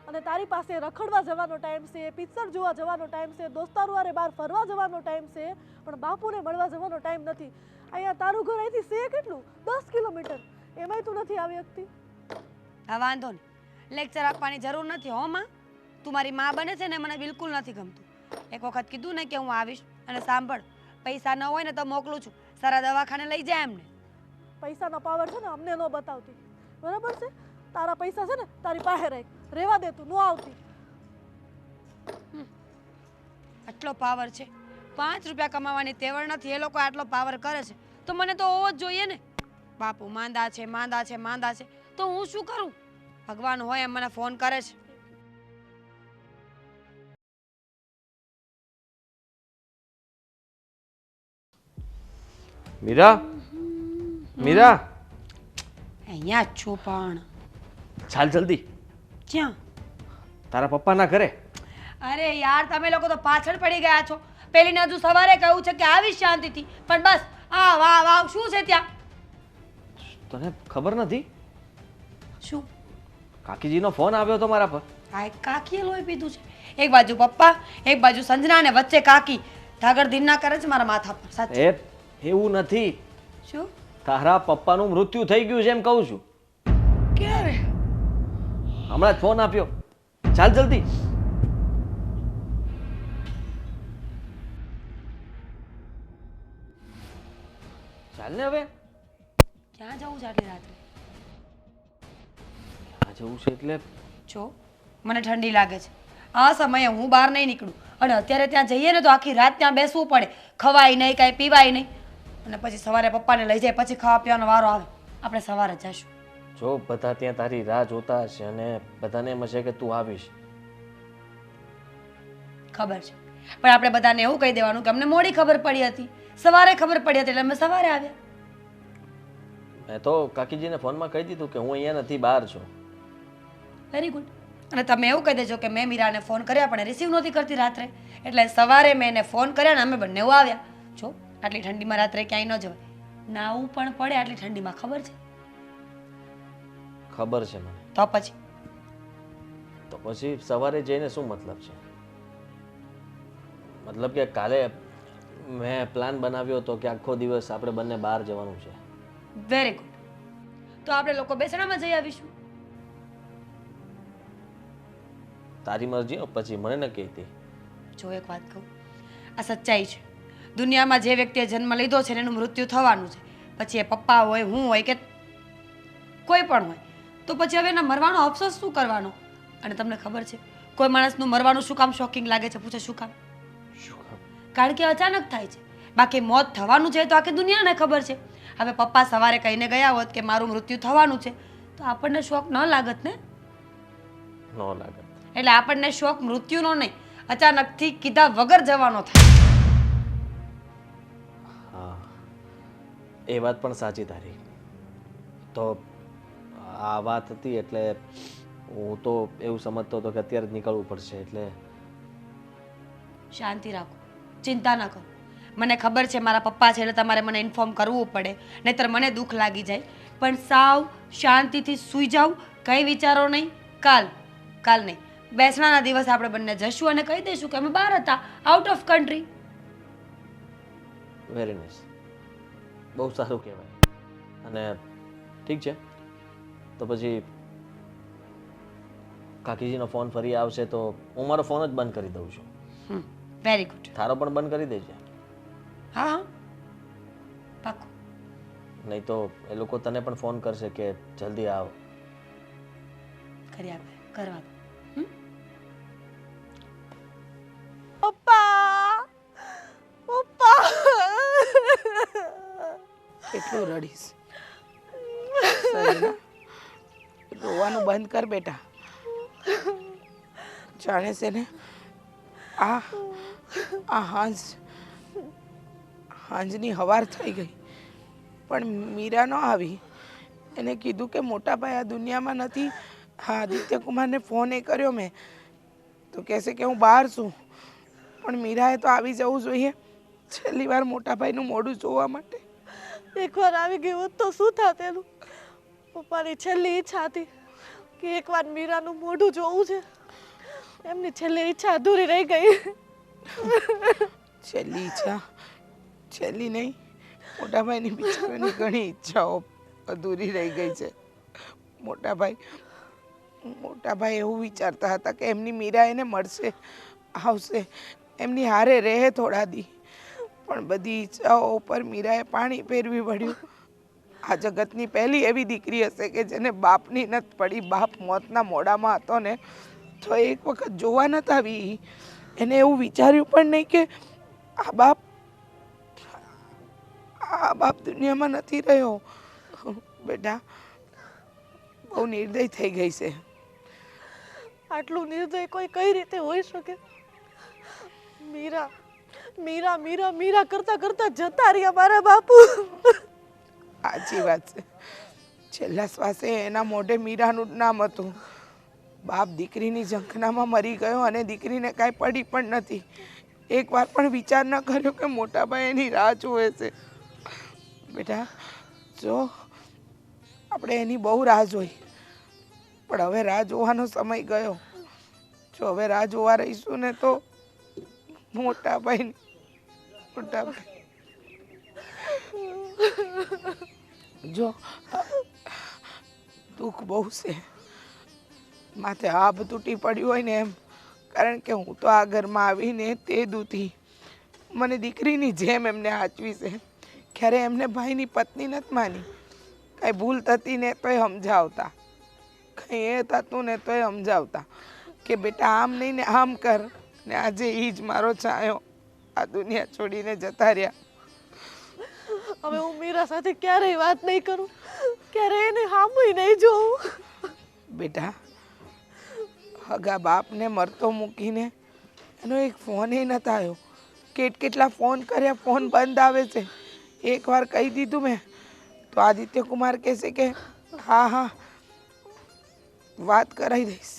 અને તારી પાસે રખડવા જવાનો ટાઈમ છે, પિક્ચર જોવા જવાનો ટાઈમ છે, દોસ્તારો હારે બહાર ફરવા જવાનો ટાઈમ છે, પણ બાપુને મળવા જવાનો ટાઈમ નથી. અહીંયા તારું ઘર અહીંથી છે કેટલું? 10 કિલોમીટર. એમાંય તું નથી આવી શકતી. હા વાંધો નહીં, લેક્ચર આપવાની જરૂર નથી હો માં. તું મારી માં બને છે ને મને બિલકુલ નથી ગમતું. એક વખત કીધું ને કે હું આવીશ. અને સાંભળ, પૈસા ન હોય ને તો મોકલું છું, સારા દવાખાને લઈ જાય એમને. પૈસાનો પાવર છે ને અમને ન બતાવતી, બરાબર છે? તારા પૈસા છે ને તારી પાસે રાખ, રહેવા દે, તું ન આવતી. આટલો પાવર છે, 5 રૂપિયા કમાવાની તેવડ નથી, એ લોકો આટલો પાવર કરે છે તો મને તો હોવો જ જોઈએ ને. બાપુ માંદા છે, માંદા છે, માંદા છે, તો હું શું કરું? ભગવાન હોય એમ મને ફોન કરે છે. મીરા, મીરા, અહીંયા જ છું પણ ચાલ જલ્દી. ક્યાં? તારા પપ્પાના ઘરે. અરે યાર, તમે લોકો તો પાછળ પડી ગયા છો. પેલીને હજુ સવારે કહ્યું છે કે આવીશ શાંતિથી, પણ બસ આ વાહ વાહ શું છે ત્યાં? તને ખબર નથી? શું? કાકીજીનો ફોન આવ્યો હતો મારા પર. આ એક કાકીએ લોહી પીધું છે. એક બાજુ પપ્પા, એક બાજુ સંજના અને વચ્ચે કાકી. ધાગર ધીરના કરે છે મારા માથા પર. સાચું? એવું નથી. શું? તારા પપ્પાનું મૃત્યુ થઈ ગયું છે એમ કહું છું. ક્યારે? હમણાં જ ફોન આપ્યો. ચાલ જલ્દી. ચાલ ને હવે. ક્યાં જવું છે આટલી રાત્રે? ક્યાં જવું છે એટલે? જો મને ઠંડી લાગે છે, આ સમયે હું બહાર નહીં નીકળું. અને અત્યારે ત્યાં જઈએ ને તો આખી રાત ત્યાં બેસવું પડે. ખવાય નહીં, કાંઈ પીવાય નહીં. અને પછી સવારે પપ્પાને લઈ જાય, પછી ખાવા પીવાનો વારો આવે. આપણે સવારે જઈશું. જો બધા ત્યાં તારી રાહ જોતા હશે અને બધાને એમ હશે કે તું આવીશ. ખબર છે, પણ આપણે બધાને એવું કહી દેવાનું કે અમને મોડી ખબર પડી હતી, સવારે ખબર પડી હતી એટલે અમે સવારે આવ્યા. મેં તો કાકીજીને ફોનમાં કહી દીધું કે હું અહીંયા નથી, બહાર છું. Very good. અને તમે એવું કહી દેજો કે મેં મીરાને ફોન કર્યા પણ રિસીવ નહોતી કરતી રાત્રે, એટલે સવારે મેં એને ફોન કર્યા ને અમે બંને આવ્યા. જો આટલી ઠંડીમાં રાત્રે ક્યાંય ન જવાય. નાવું પણ પડે આટલી ઠંડીમાં, ખબર છે? ખબર છે મને. તો પછી સવારે જઈને શું મતલબ છે? મતલબ કે કાલે મેં પ્લાન બનાવ્યો હતો કે આખો દિવસ આપણે બંને બહાર જવાનું છે. Very good. તો આપણે લોકો બેસણામાં જઈ આવીશું. તારી મરજી હો, પછી મને ન કહેતી. જો એક વાત કહું, આ સચ્ચાઈ છે. દુનિયામાં જે વ્યક્તિએ જન્મ લીધો છે ને એનું મૃત્યુ થવાનું છે. પછી એ પપ્પા હોય, હું હોય કે કોઈ પણ હોય, તો પછી હવે એના મરવાનો અફસોસ શું કરવાનો? અને તમને ખબર છે કોઈ માણસનું મરવાનું શું કામ શોકિંગ લાગે છે? પૂછે શું કામ? કારણ કે અચાનક થાય છે. બાકી મોત થવાનું છે તો આખી દુનિયાને ખબર છે. હવે પપ્પા સવારે કહીને ગયા હોત કે મારું મૃત્યુ થવાનું છે તો આપણને શોક ન લાગત ને? ન લાગે. એટલે આપણને શોક મૃત્યુનો નહીં, અચાનકથી કીધા વગર જવાનો થાય. હા, એ વાત પણ સાચી તારી. તો આ વાત હતી એટલે હું તો એવું સમજતો હતો કે અત્યારે જ નીકળવું પડશે. એટલે શાંતિ રાખો, ચિંતા ના કરો. મને ખબર છે મારા પપ્પા છે એટલે તમારે મને ઇન્ફોર્મ કરવું પડે, નહીંતર મને દુઃખ લાગી જાય. પણ સાવ શાંતિથી સૂઈ જાવ, કંઈ વિચારો નહીં. કાલ નહીં, બેસણાના દિવસે આપણે બંને જશું અને કહી દઈશું કે અમે બહાર હતા, out of country. Very nice, બહુ સારું કહેવાય. અને ઠીક છે, તો પછી કાકીજીનો ફોન ફરી આવશે તો હું મારો ફોન જ બંધ કરી દઉં છું. Very good. તારો પણ બંધ કરી દેજે. હા હા, પાક્કું. નહીં તો એ લોકો તને પણ ફોન કરશે કે જલ્દી આવ. કરી આપે, કરવા દો. પપ્પા, પપ્પા. કેટલું રડીશ? સરીના, રોવાનું બંધ કર બેટા. જાણે છે ને આ હાંજની હવાર થઈ ગઈ પણ મીરા ન આવી. એને કીધું કે મોટા ભાઈ આ દુનિયામાં નથી. હા, આદિત્ય કુમારને ફોન એ કર્યો મેં તો કહેશે કે હું બહાર છું, પણ મીરાએ તો આવી જવું જોઈએ છેલ્લી વાર મોટા ભાઈનું મોઢું જોવા માટે. એકવાર આવી ગયું હોત તો શું થાત એનું? પપ્પાની છેલ્લી ઈચ્છા હતી કે એકવાર મીરાનું મોઢું જોવું છે. એમની છેલ્લી ઈચ્છા અધૂરી રહી ગઈ. છેલ્લી ઈચ્છા? છેલ્લી નહીં, મોટાભાઈની બિચારાની ઘણી ઈચ્છાઓ અધૂરી રહી ગઈ છે. મોટાભાઈ એવું વિચારતા હતા કે એમની મીરા એને મળશે, આવશે, એમની હારે રહે થોડા દી, પણ બધી ઈચ્છાઓ ઉપર મીરાએ પાણી ફેરવી વળ્યું. આ જગતની પહેલી એવી દીકરી હશે કે જેને બાપની નથી પડી. બાપ મોતના મોડામાં હતો ને તો એક વખત જોવા નતા આવી. એને એવું વિચાર્યું પણ નહીં કે આ બાપ દુનિયામાં નથી રહ્યો. બેટા બહુ નિર્દય થઈ ગઈ છે. આટલું નિર્દય કોઈ કઈ રીતે હોઈ શકે? મીરા મીરા મીરા મીરા કરતા કરતા જતા રહ્યા મારા બાપુ. સાચી વાત છે. છેલ્લા શ્વાસે એના મોઢે મીરાનું જ નામ હતું. બાપ દીકરીની ઝંખનામાં મરી ગયો અને દીકરીને કાંઈ પડી પણ નથી. એકવાર પણ વિચાર ન કર્યો કે મોટા ભાઈ એની રાહ જુએ છે. બેટા જો આપણે એની બહુ રાહ જોઈ, પણ હવે રાહ જોવાનો સમય ગયો. જો હવે રાહ જોવા રહીશું ને તો મોટા ભાઈ જો દુઃખ બહુ છે. માથે આભ તૂટી પડ્યું હોય ને એમ. કારણ કે હું તો આ ઘરમાં આવીને તે દૂધી મને દીકરીની જેમ એમને આચવી છે. ક્યારે એમને ભાઈની પત્ની નથી માની. કાંઈ ભૂલ થતી ને તોય સમજાવતા, કંઈ એ થતું ને તોય સમજાવતા કે બેટા આમ નહીં ને આમ કર. ને આજે એ જ મારો છાયો આ દુનિયા છોડીને જતા રહ્યા. હવે હું મીરા સાથે ક્યારેય વાત નહીં કરું, ક્યારેય એને સામુય નહીં જોઉં. બેટા હગા બાપને મરતો મૂકીને એનો એક ફોન એ નતો આવ્યો. કેટલા ફોન કર્યા, ફોન બંધ આવે છે. એકવાર કહી દીધું મેં તો આદિત્ય કુમાર કહેશે કે હા હા વાત કરાવી દઈશ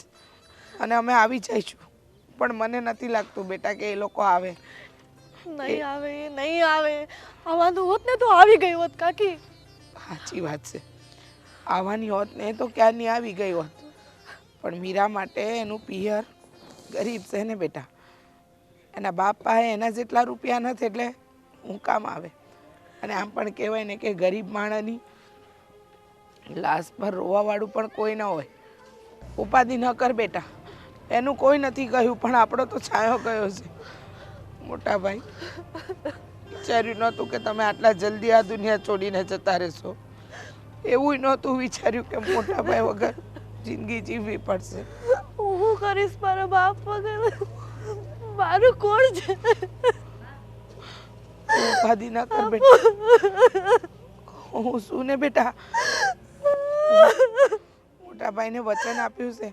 અને અમે આવી જઈશું. પણ મને નથી લાગતું બેટા કે એ લોકો આવે. નહીં આવે, નહીં આવે. આવવાનું હોત ને તો આવી ગઈ હોત કાકી. સાચી વાત છે. આવવાની હોત ને તો ક્યારની આવી ગઈ હોત. પણ મીરા માટે એનું પિયર ગરીબ છે ને બેટા. એના બાપ પાસે એના જેટલા રૂપિયા નથી એટલે હું કામ આવે. અને આમ પણ કહેવાય ને કે ગરીબ માણસની લાશ પર રોવાવાળું પણ કોઈ ન હોય. ઉપાધિ ન કર બેટા, એનું કોઈ નથી કહ્યું પણ આપણો તો છાયો ગયો છે. મોટા ભાઈ વિચાર્યું નહોતું કે તમે આટલા જલ્દી આ દુનિયા છોડીને જતા રહેશો. એવું નહોતું વિચાર્યું કે મોટા ભાઈ વગર જિંદગી જીવવી પડશે. હું કરીશ મારા બાપ વગર? મારું કોણ છે? ઉપાધિ ના કર બેટા. હું શું ને બેટા, મોટા ભાઈને વચન આપ્યું છે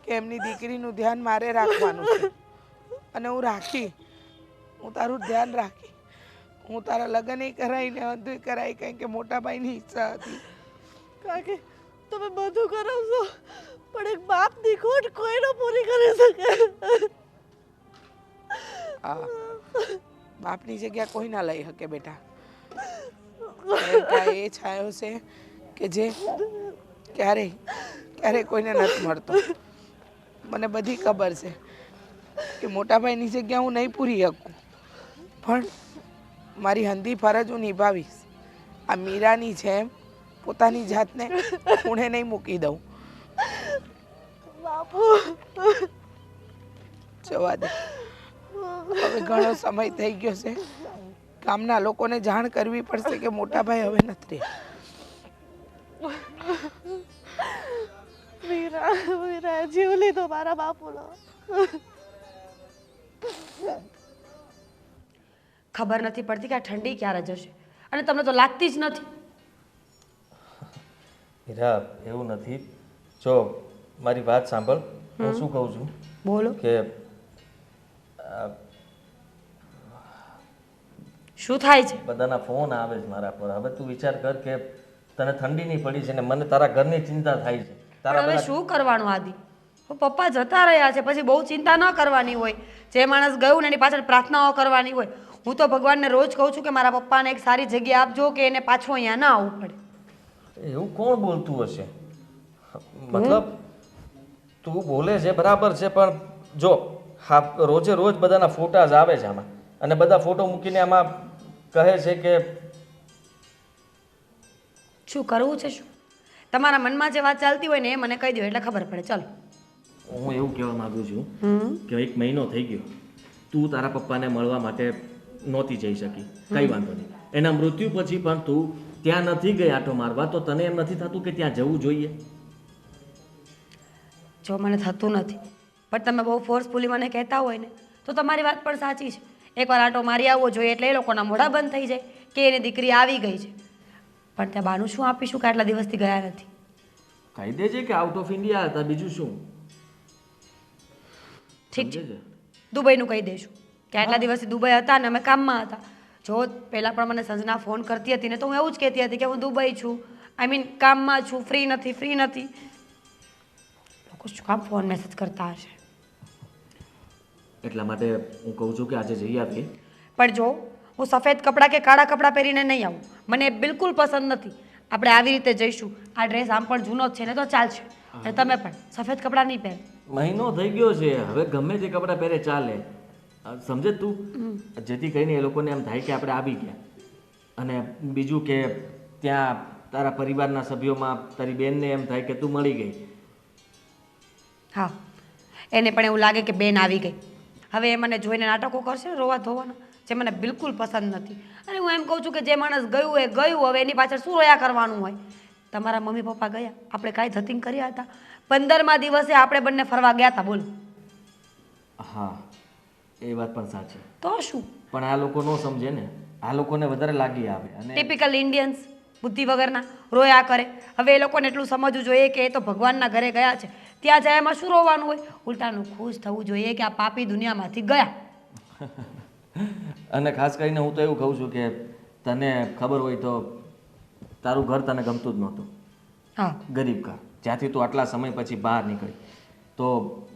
કે એમની દીકરીનું ધ્યાન મારે રાખવાનું છે. અને હું રાખી, હું તારું ધ્યાન રાખી. હું તારા લગ્ન કરાવીને બધું કરાવી, કારણ કે મોટા ભાઈની ઈચ્છા હતી. કાકી તમે બધું કરો છો પણ એક બાપની ખોટ કોઈ ન પૂરી કરી શકે. હા, બાપની જગ્યા કોઈ ના લઈ શકે બેટા. એ છાયો છે કે જે ક્યારેય કોઈને નથી મળતો. મને બધી ખબર છે કે મોટા ભાઈની જગ્યા હું નહીં પૂરી શકું, પણ મારી હંધી ફરજ હું નિભાવીશ. આ મીરાની જેમ પોતાની જાતને ખૂણે નહીં મૂકી દઉં. બાપુ જવા દે. હવે ઘણો સમય થઈ ગયો છે. ગામના લોકોને જાણ કરવી પડશે કે મોટા ભાઈ હવે નથી રહ્યા. મીરા જીવ લીધો મારા બાપુનો. ખબર નથી પડતી કે આ ઠંડી ક્યારે જશે, અને તમને તો લાગતી જ નથી. હીરા એવું નથી. જો મારી વાત સાંભળ, હું શું કહું છું બોલો. કે શું થાય છે? બધાના ફોન આવે છે મારા પર. હવે તું વિચાર કર કે તને ઠંડી નહીં પડી છે ને મને તારા ઘરની ચિંતા થાય છે. તારા પણ હવે શું કરવાનું આદિ? પપ્પા જતા રહ્યા છે, પછી બહુ ચિંતા ન કરવાની હોય. જે માણસ ગયું ને એની પાછળ પ્રાર્થનાઓ કરવાની હોય. હું તો ભગવાનને રોજ કહું છું કે મારા પપ્પાને એક સારી જગ્યા આપજો કે એને પાછું અહીંયા ના આવવું પડે. એવું કોણ બોલતું હશે? મતલબ તું બોલે છે બરાબર છે, પણ જો હા રોજે રોજ બધાના ફોટા જ આવે છે આમાં, અને બધા ફોટો મૂકીને આમાં કહે છે કે શું કરવું છે? શું તમારા મનમાં જે વાત ચાલતી હોય ને એ મને કહી દો એટલે ખબર પડે. ચાલો. હું એવું કહેવા માંગુ છું કે 1 મહિનો થઈ ગયો તું તારા પપ્પાને મળવા માટે નહોતી જઈ શકી, કઈ વાંધો નહીં. એના મૃત્યુ પછી પણ તું ત્યાં નથી ગઈ આંટો મારવા, તો તને એમ નથી થતું કે ત્યાં જવું જોઈએ? જો મને થતું નથી, પણ તમે બહુ ફોર્સફુલી મને કહેતા હોય ને તો તમારી વાત પણ સાચી છે. એકવાર આંટો મારી આવવો જોઈએ એટલે એ લોકોના મોઢા બંધ થઈ જાય કે એની દીકરી આવી ગઈ છે. પણ ત્યાં બાનું શું આપીશું કે આટલા દિવસથી ગયા નથી? કહી દેજે કે આઉટ ઓફ ઇન્ડિયા હતા, બીજું શું. ઠીક છે, સમજે છે? દુબઈનું કહી દઈશું કે આટલા દિવસથી દુબઈ હતા ને અમે કામમાં હતા. જો પહેલાં પણ મને સંજના ફોન કરતી હતી ને તો હું એવું જ કહેતી હતી કે હું દુબઈ છું, આઈ મીન કામમાં છું, ફ્રી નથી. લોકો શું કામ ફોન મેસેજ કરતા હશે? એટલા માટે હું કહું છું કે આજે જઈ આવીએ. પણ જો હું સફેદ કપડાં કે કાળા કપડાં પહેરીને નહીં આવું, મને એ બિલકુલ પસંદ નથી. આપણે આવી રીતે જઈશું. આ ડ્રેસ આમ પણ જૂનો જ છે ને તો ચાલશે. અને તમે પણ સફેદ કપડાં નહીં પહેરો. મહિનો થઈ ગયો છે, હવે ગમે તે કપડાં પહેરે ચાલે. સમજે તું? જેથી કરીને એ લોકોને એમ થાય કે આપણે આવી ગયા. અને બીજું કે ત્યાં તારા પરિવારના સભ્યોમાં તારી બેનને એમ થાય કે તું મળી ગઈ. હા, એને પણ એવું લાગે કે બેન આવી ગઈ. હવે એ મને જોઈને નાટકો કરશે રોવા ધોવાના, જે મને બિલકુલ પસંદ નથી. અને હું એમ કહું છું કે જે માણસ ગયું એ ગયું, હવે એની પાછળ શું રોયા કરવાનું હોય? તમારા મમ્મી પપ્પા ગયા, આપણે કાંઈ ધતિંગ કર્યા હતા? 15મા દિવસે આપણે બંને ફરવા ગયા હતા, બોલો. હા, એ વાત પણ સાચી. તો શું? પણ આ લોકો ન સમજે ને, આ લોકોને વધારે લાગી આવે. અને ટિપિકલ ઇન્ડિયન્સ, બુદ્ધિ વગરના, રોયા કરે. હવે એ લોકોને એટલું સમજવું જોઈએ કે એ તો ભગવાનના ઘરે ગયા છે, ત્યાં જાય એમાં શું રોવાનું હોય? ઉલટાનું ખુશ થવું જોઈએ કે આ પાપી દુનિયામાંથી ગયા. અને ખાસ કરીને હું તો એવું કહું છું કે તને ખબર હોય તો તારું ઘર તને ગમતું જ નહોતું. હા, ગરીબ ઘર, જ્યાંથી તું આટલા સમય પછી બહાર નીકળી, તો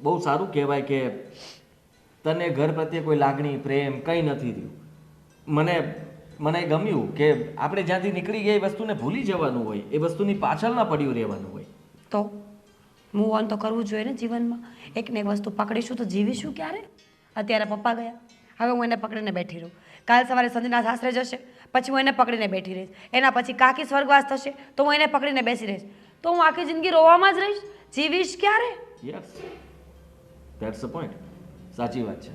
બહુ સારું કહેવાય કે તને ઘર પ્રત્યે કોઈ લાગણી, પ્રેમ કંઈ નથી રહ્યું. મને ગમ્યું કે આપણે જ્યાંથી નીકળી ગયા એ વસ્તુને ભૂલી જવાનું હોય, એ વસ્તુની પાછળ ના પડ્યું રહેવાનું હોય. તો મૂવ ઓન તો કરવું જોઈએ ને જીવનમાં. એકને એક વસ્તુ પકડીશું તો જીવીશું ક્યારે? અત્યારે પપ્પા ગયા, હવે હું એને પકડીને બેઠી રહું. કાલ સવારે સંજના સાસરે જશે, પછી હું એને પકડીને બેઠી રહીશ. એના પછી કાકી સ્વર્ગવાસ થશે તો હું એને પકડીને બેસી રહીશ. તો હું આખી જિંદગી રોવામાં જ રહીશ, જીવીશ ક્યારે? Yes, that's the point. સાચી વાત છે,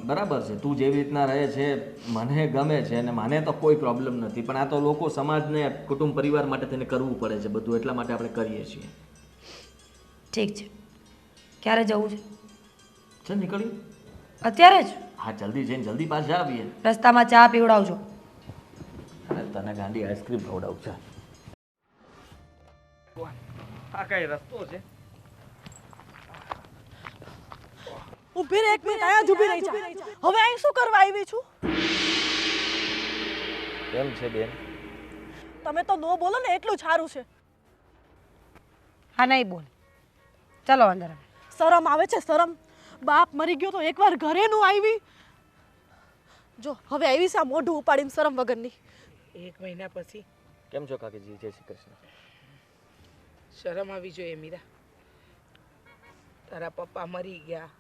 બરાબર છે. તું જેવી રીતના રહે છે મને ગમે છે અને મને તો કોઈ પ્રોબ્લેમ નથી. પણ આ તો લોકો, સમાજને, કુટુંબ પરિવાર માટે તેને કરવું પડે છે બધું, એટલા માટે આપણે કરીએ છીએ. ઠીક છે, ક્યારે જવું છે? છે નીકળી અત્યારે જ? હા, જલ્દી જઈને જલ્દી પાછા આવીએ. રસ્તામાં ચા પીવડાવજો. અને તને ગાંડી આઈસ્ક્રીમ ખવડાવું છે. આ કઈ રસ્તો છે? ઊભી રહે, એક મિનિટ અહીંયા જ ઊભી રહી જા. હવે અહીં શું કરવા આવી છું? કેમ છે બેન? તમે તો નો બોલો ને એટલું જ સારું છે. હા, નહીં બોલ, ચલો અંદર. શરમ આવે છે? શરમ? બાપ મરી ગયો તો એકવાર ઘરે નું આવી. જો હવે આવી છે આ મોઢું ઉપાડીને શરમ વગરની. 1 મહિના પછી કેમ છો કાકીજી? જય શ્રી કૃષ્ણ. શરમ આવી જોઈએ મીરા. તારા પપ્પા મરી ગયા,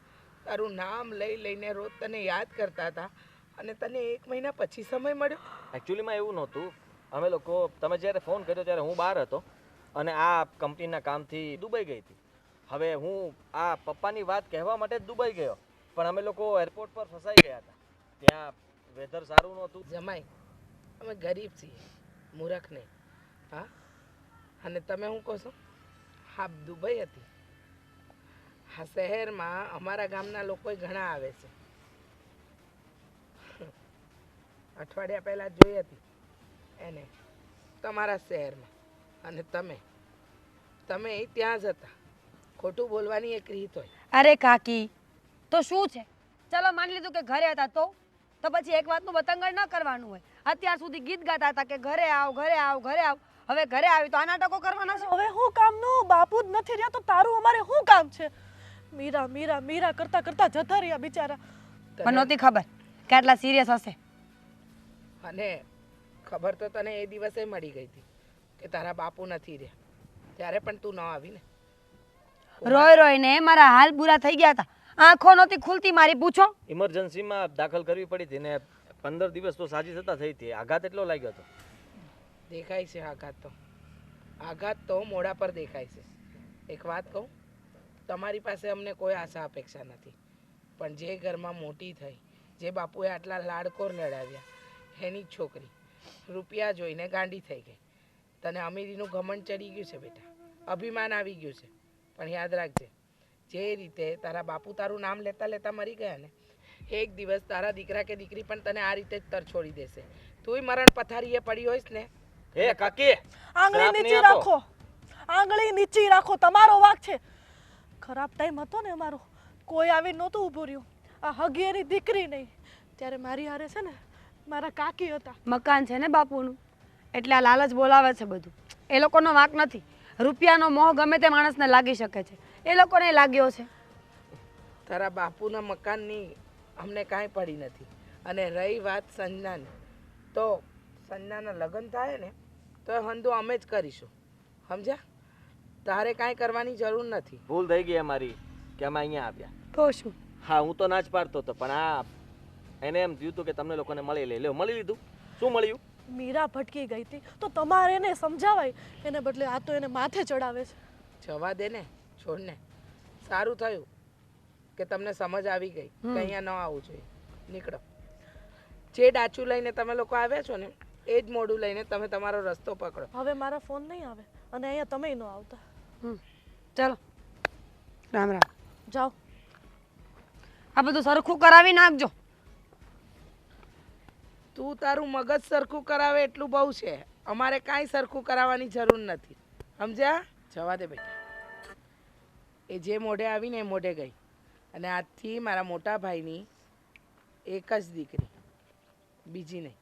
તારું નામ લઈ લઈને રોજ તને યાદ કરતા હતા અને તને 1 મહિના પછી સમય મળ્યો. એકચ્યુઅલીમાં એવું નહોતું. અમે લોકો, તમે જ્યારે ફોન કર્યો ત્યારે હું બહાર હતો અને આ કંપનીના કામથી દુબઈ ગઈ હતી. હવે હું આ પપ્પાની વાત કહેવા માટે જ દુબઈ ગયો, પણ અમે લોકો એરપોર્ટ પર ફસાઈ ગયા હતા. ત્યાં વેધર સારું નહોતું. જમાઈ, અમે ગરીબ છીએ, મૂર્ખ નહીં. હા, અને તમે શું કહો છો? હા, દુબઈ હતી. હા, શહેરમાં અમારા ગામના લોકો ઘણા આવે છે. અઠવાડિયા પહેલાં જોઈ હતી એને તમારા શહેરમાં, અને તમે ત્યાં જ હતા. ખોટું બોલવાની એક રીત હોય. અરે કાકી, તો શું છે? ચલો માની લીધું કે ઘરે હતા, તો પછી એક વાતનું બતંગડ ન કરવાનું હોય. અત્યાર સુધી ગીત ગાતા હતા કે ઘરે આવ, ઘરે આવ, ઘરે આવ. હવે ઘરે આવી તો આ નાટકો કરવાના છે. હવે હું કામનું? બાપુ જ નથી રહ્યા તો તારું અમારે શું કામ છે? મીરા મીરા મીરા કરતા કરતા જતા રહ્યા બિચારા. મને નહોતી ખબર કે આટલા સિરિયસ હશે. અને ખબર તો તને એ દિવસે મળી ગઈ હતી કે તારા બાપુ નથી રહ્યા, ત્યારે પણ તું ન આવી ને. રોય રોઈને મારા હાલ બુરા થઈ ગયા હતા. આંખો નહોતી ખુલતી મારી, પૂછો. ઇમરજન્સીમાં દાખલ કરવી પડી હતી ને 15 દિવસ તો સાજી થતા થઈ હતી. આઘાત એટલો લાગ્યો હતો. દેખાય છે આઘાત તો મોઢા પર દેખાય છે. એક વાત કહું, તમારી પાસે અમને કોઈ આશા અપેક્ષા નથી. પણ જે ઘરમાં મોટી થઈ, જે બાપુએ આટલા લાડકોર લડાવ્યા, એની જ છોકરી રૂપિયા જોઈને ગાંડી થઈ ગઈ. તને અમીરીનું ઘમંડ ચડી ગયું છે બેટા, અભિમાન આવી ગયું છે. પણ યાદ રાખજે, જે રીતે તારા બાપુ તારું નામ લેતા લેતા મરી ગયા ને, એક દિવસ તારા દીકરા કે દીકરી પણ તને આ રીતે જ તર છોડી દેશે. તુંય મરણ પથારીએ પડી હોઈશ ને. હે કાકી, આંગળી શ્રાપ નહીં નીચી આપો. રાખો, આંગળી નીચી રાખો, તમારો વાંક છે. ખરાબ ટાઈમ હતો ને અમારો, કોઈ આવી નહોતું ઊભું રહ્યું. આ હગીએની દીકરી નહીં, ત્યારે મારી હારે છે ને મારા કાકી હતા. મકાન છે ને બાપુનું, એટલે આ લાલચ બોલાવે છે બધું. એ લોકોનો વાંક નથી. રૂપિયાનો મોહ ગમે તે માણસને લાગી શકે છે, એ લોકોને લાગ્યો છે. તારા બાપુના મકાનની અમને કાંઈ પડી નથી. અને રહી વાત સંજનાની, તો સંજનાના લગ્ન થાય ને તો એ હંધો અમે જ કરીશું, સમજ્યા? તારે કાંઈ કરવાની જરૂર નથી. ભૂલ થઈ ગઈ અમારી કે અમે અહીંયા આવ્યા. તો શું, હા, હું તો ના જ પાડતો હતો, પણ આ એને એમ થયું હતું કે તમને લોકોને મળી લે. લ્યો, મળી લીધું. શું મળ્યું? મીરા ભટકી ગઈ હતી તો તમારે એને સમજાવાય, એને બદલે આ તો એને માથે ચડાવે છે. જવા દે ને, છોડ ને. સારું થયું કે તમને સમજ આવી ગઈ કે અહીંયા ન આવવું જોઈએ. નીકળો. જે ડાચું લઈને તમે લોકો આવ્યા છો ને, એ જ મોઢું લઈને તમે તમારો રસ્તો પકડો. હવે મારા ફોન નહીં આવે અને અહીંયા તમે ન આવતા. ચલો રામ રામ. જાઓ. આ બધું સરખું કરાવી નાખજો. તું તારું મગજ સરખું કરાવે એટલું બહુ છે. અમારે કાંઈ સરખું કરાવવાની જરૂર નથી, સમજ્યા? જવા દે બેટા. એ જે મોઢે આવીને એ મોઢે ગઈ. અને આજથી મારા મોટા ભાઈની એક જ દીકરી, બીજી નહીં.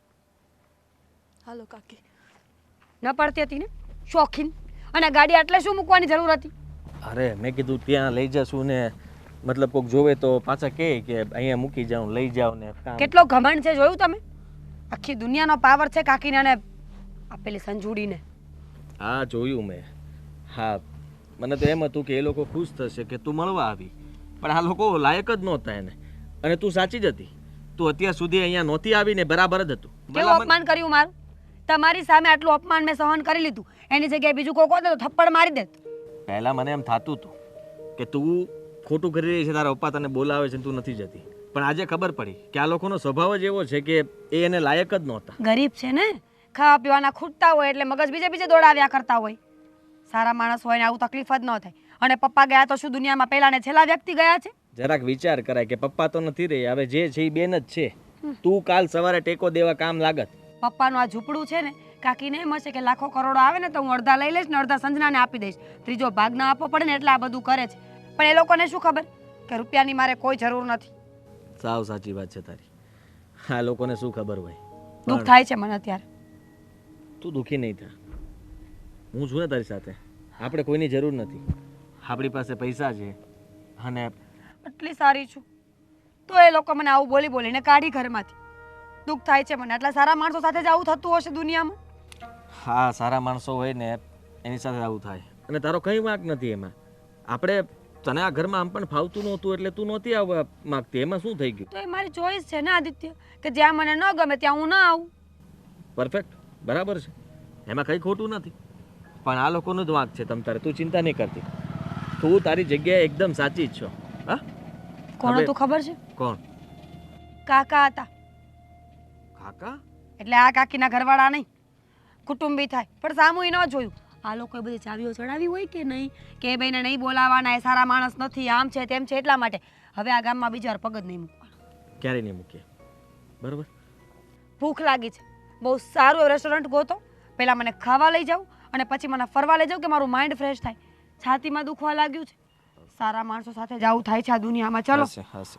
હાલો કાકી. ન પડતી હતી ને શોખીન, અને ગાડી આટલે શું મૂકવાની જરૂર હતી? અરે મેં કીધું ત્યાં લઈ જશું ને, મતલબ કોઈક જોવે તો પાછા કહે કે અહીંયા મૂકી જાઉં, લઈ જાઓ ને કામ. કેટલો ઘમંડ છે જોયું તમે? આખી દુનિયાનો પાવર છે કાકીને અને આ પેલી સંજુડીને. હા, જોયું મેં. હા, મને તો એમ હતું કે એ લોકો ખુશ થશે કે તું મળવા આવી, પણ આ લોકો લાયક જ નહોતા એને. અને તું સાચી જ હતી. તું અત્યાર સુધી અહીંયા નહોતી આવીને બરાબર જ હતું. કેવું અપમાન કર્યું મારું! તમારી સામે આટલું અપમાન મેં સહન કરી લીધું, એની જગ્યાએ બીજું કોઈ હોત તો થપ્પડ મારી દેત. પહેલા મને એમ થતું હતું કે તું ખોટું કરી રહી છે, તારા પપ્પા તને બોલાવે છે, તું નથી જતી. પણ આજે ખબર પડી કે આ લોકોનો સ્વભાવ જ એવો છે કે એ એને લાયક જ નહોતા. ગરીબ છે ને, ખાવા પીવાના ખૂટતા હોય એટલે મગજ બીજે બીજે દોડાવ્યા કરતા હોય. સારા માણસ હોય ને આવું તકલીફ જ ન થાય. અને પપ્પા ગયા તો શું દુનિયામાં પહેલા ને છેલ્લા વ્યક્તિ ગયા છે? જરાક વિચાર કરાય કે પપ્પા તો નથી રહી, હવે જે છે એ બેન જ છે. તું કાલ સવારે ટેકો દેવા કામ લાગત. પપ્પાનું આ ઝૂંપડું છે ને, કાકીને એમ હશે કે લાખો કરોડો આવે ને તો હું અડધા લઈ લઈશ ને અડધા સંજનાને આપી દઈશ, ત્રીજો ભાગ ના આપવો પડે ને એટલે આ બધું કરે છે. પણ એ લોકોને શું ખબર કે રૂપિયાની મારે કોઈ જરૂર નથી. સાવ સાચી વાત છે તારી. આ લોકોને શું ખબર હોય? દુઃખ થાય છે મને અત્યારે. તું દુઃખી નહીં થા, હું છું ને તારી સાથે. આપણે કોઈની જરૂર નથી. આપણી પાસે પૈસા છે અને એટલી સારી છું તો એ લોકો મને આવું બોલી બોલીને કાઢી ઘરમાંથી. દુઃખ થાય છે મને. આટલા સારા માણસો સાથે જ આવું થતું હશે દુનિયામાં. હા, સારા માણસો હોય ને એની સાથે આવું થાય. અને તારો કંઈ વાંક નથી એમાં. આપણે તને આ ઘરમાં આમ પણ ફાવતું નહોતું એટલે તું નહોતી આવવા માંગતી. એમાં શું થઈ ગયું? તો એ મારી ચોઈસ છે ને આદિત્ય, કે જ્યાં મને ન ગમે ત્યાં હું ના આવું. પરફેક્ટ, બરાબર છે, એમાં કંઈ ખોટું નથી. પણ આ લોકોનો જ વાંક છે. તમ તારે તું ચિંતા નહીં કરતી. તું તારી જગ્યાએ એકદમ સાચી જ છો. હા, કોણ હતું ખબર છે? કોણ? કાકા હતા. કાકા? એટલે આ કાકીના ઘરવાળા નહીં, કુટુંબી થાય. પણ સામું ન જોયું. આ લોકોએ બધી ચાવીઓ ચડાવી હોય કે નહીં, કે એ ભાઈને નહીં બોલાવાના, એ સારા માણસ નથી, આમ છે તેમ છે, એટલા માટે હવે આ ગામમાં બીજી વાર પગ જ નહીં મૂકવાનો. ક્યારે નહીં મૂકીએ? બરાબર. ભૂખ લાગી છે, બહુ સારું એવું રેસ્ટોરન્ટ ગોતો, પહેલાં મને ખાવા લઈ જાઉં અને પછી મને ફરવા લઈ જાઉં કે મારું માઇન્ડ ફ્રેશ થાય. છાતીમાં દુખવા લાગ્યું છે. સારા માણસો સાથે જવું થાય છે આ દુનિયામાં. ચલો. હશે હશે.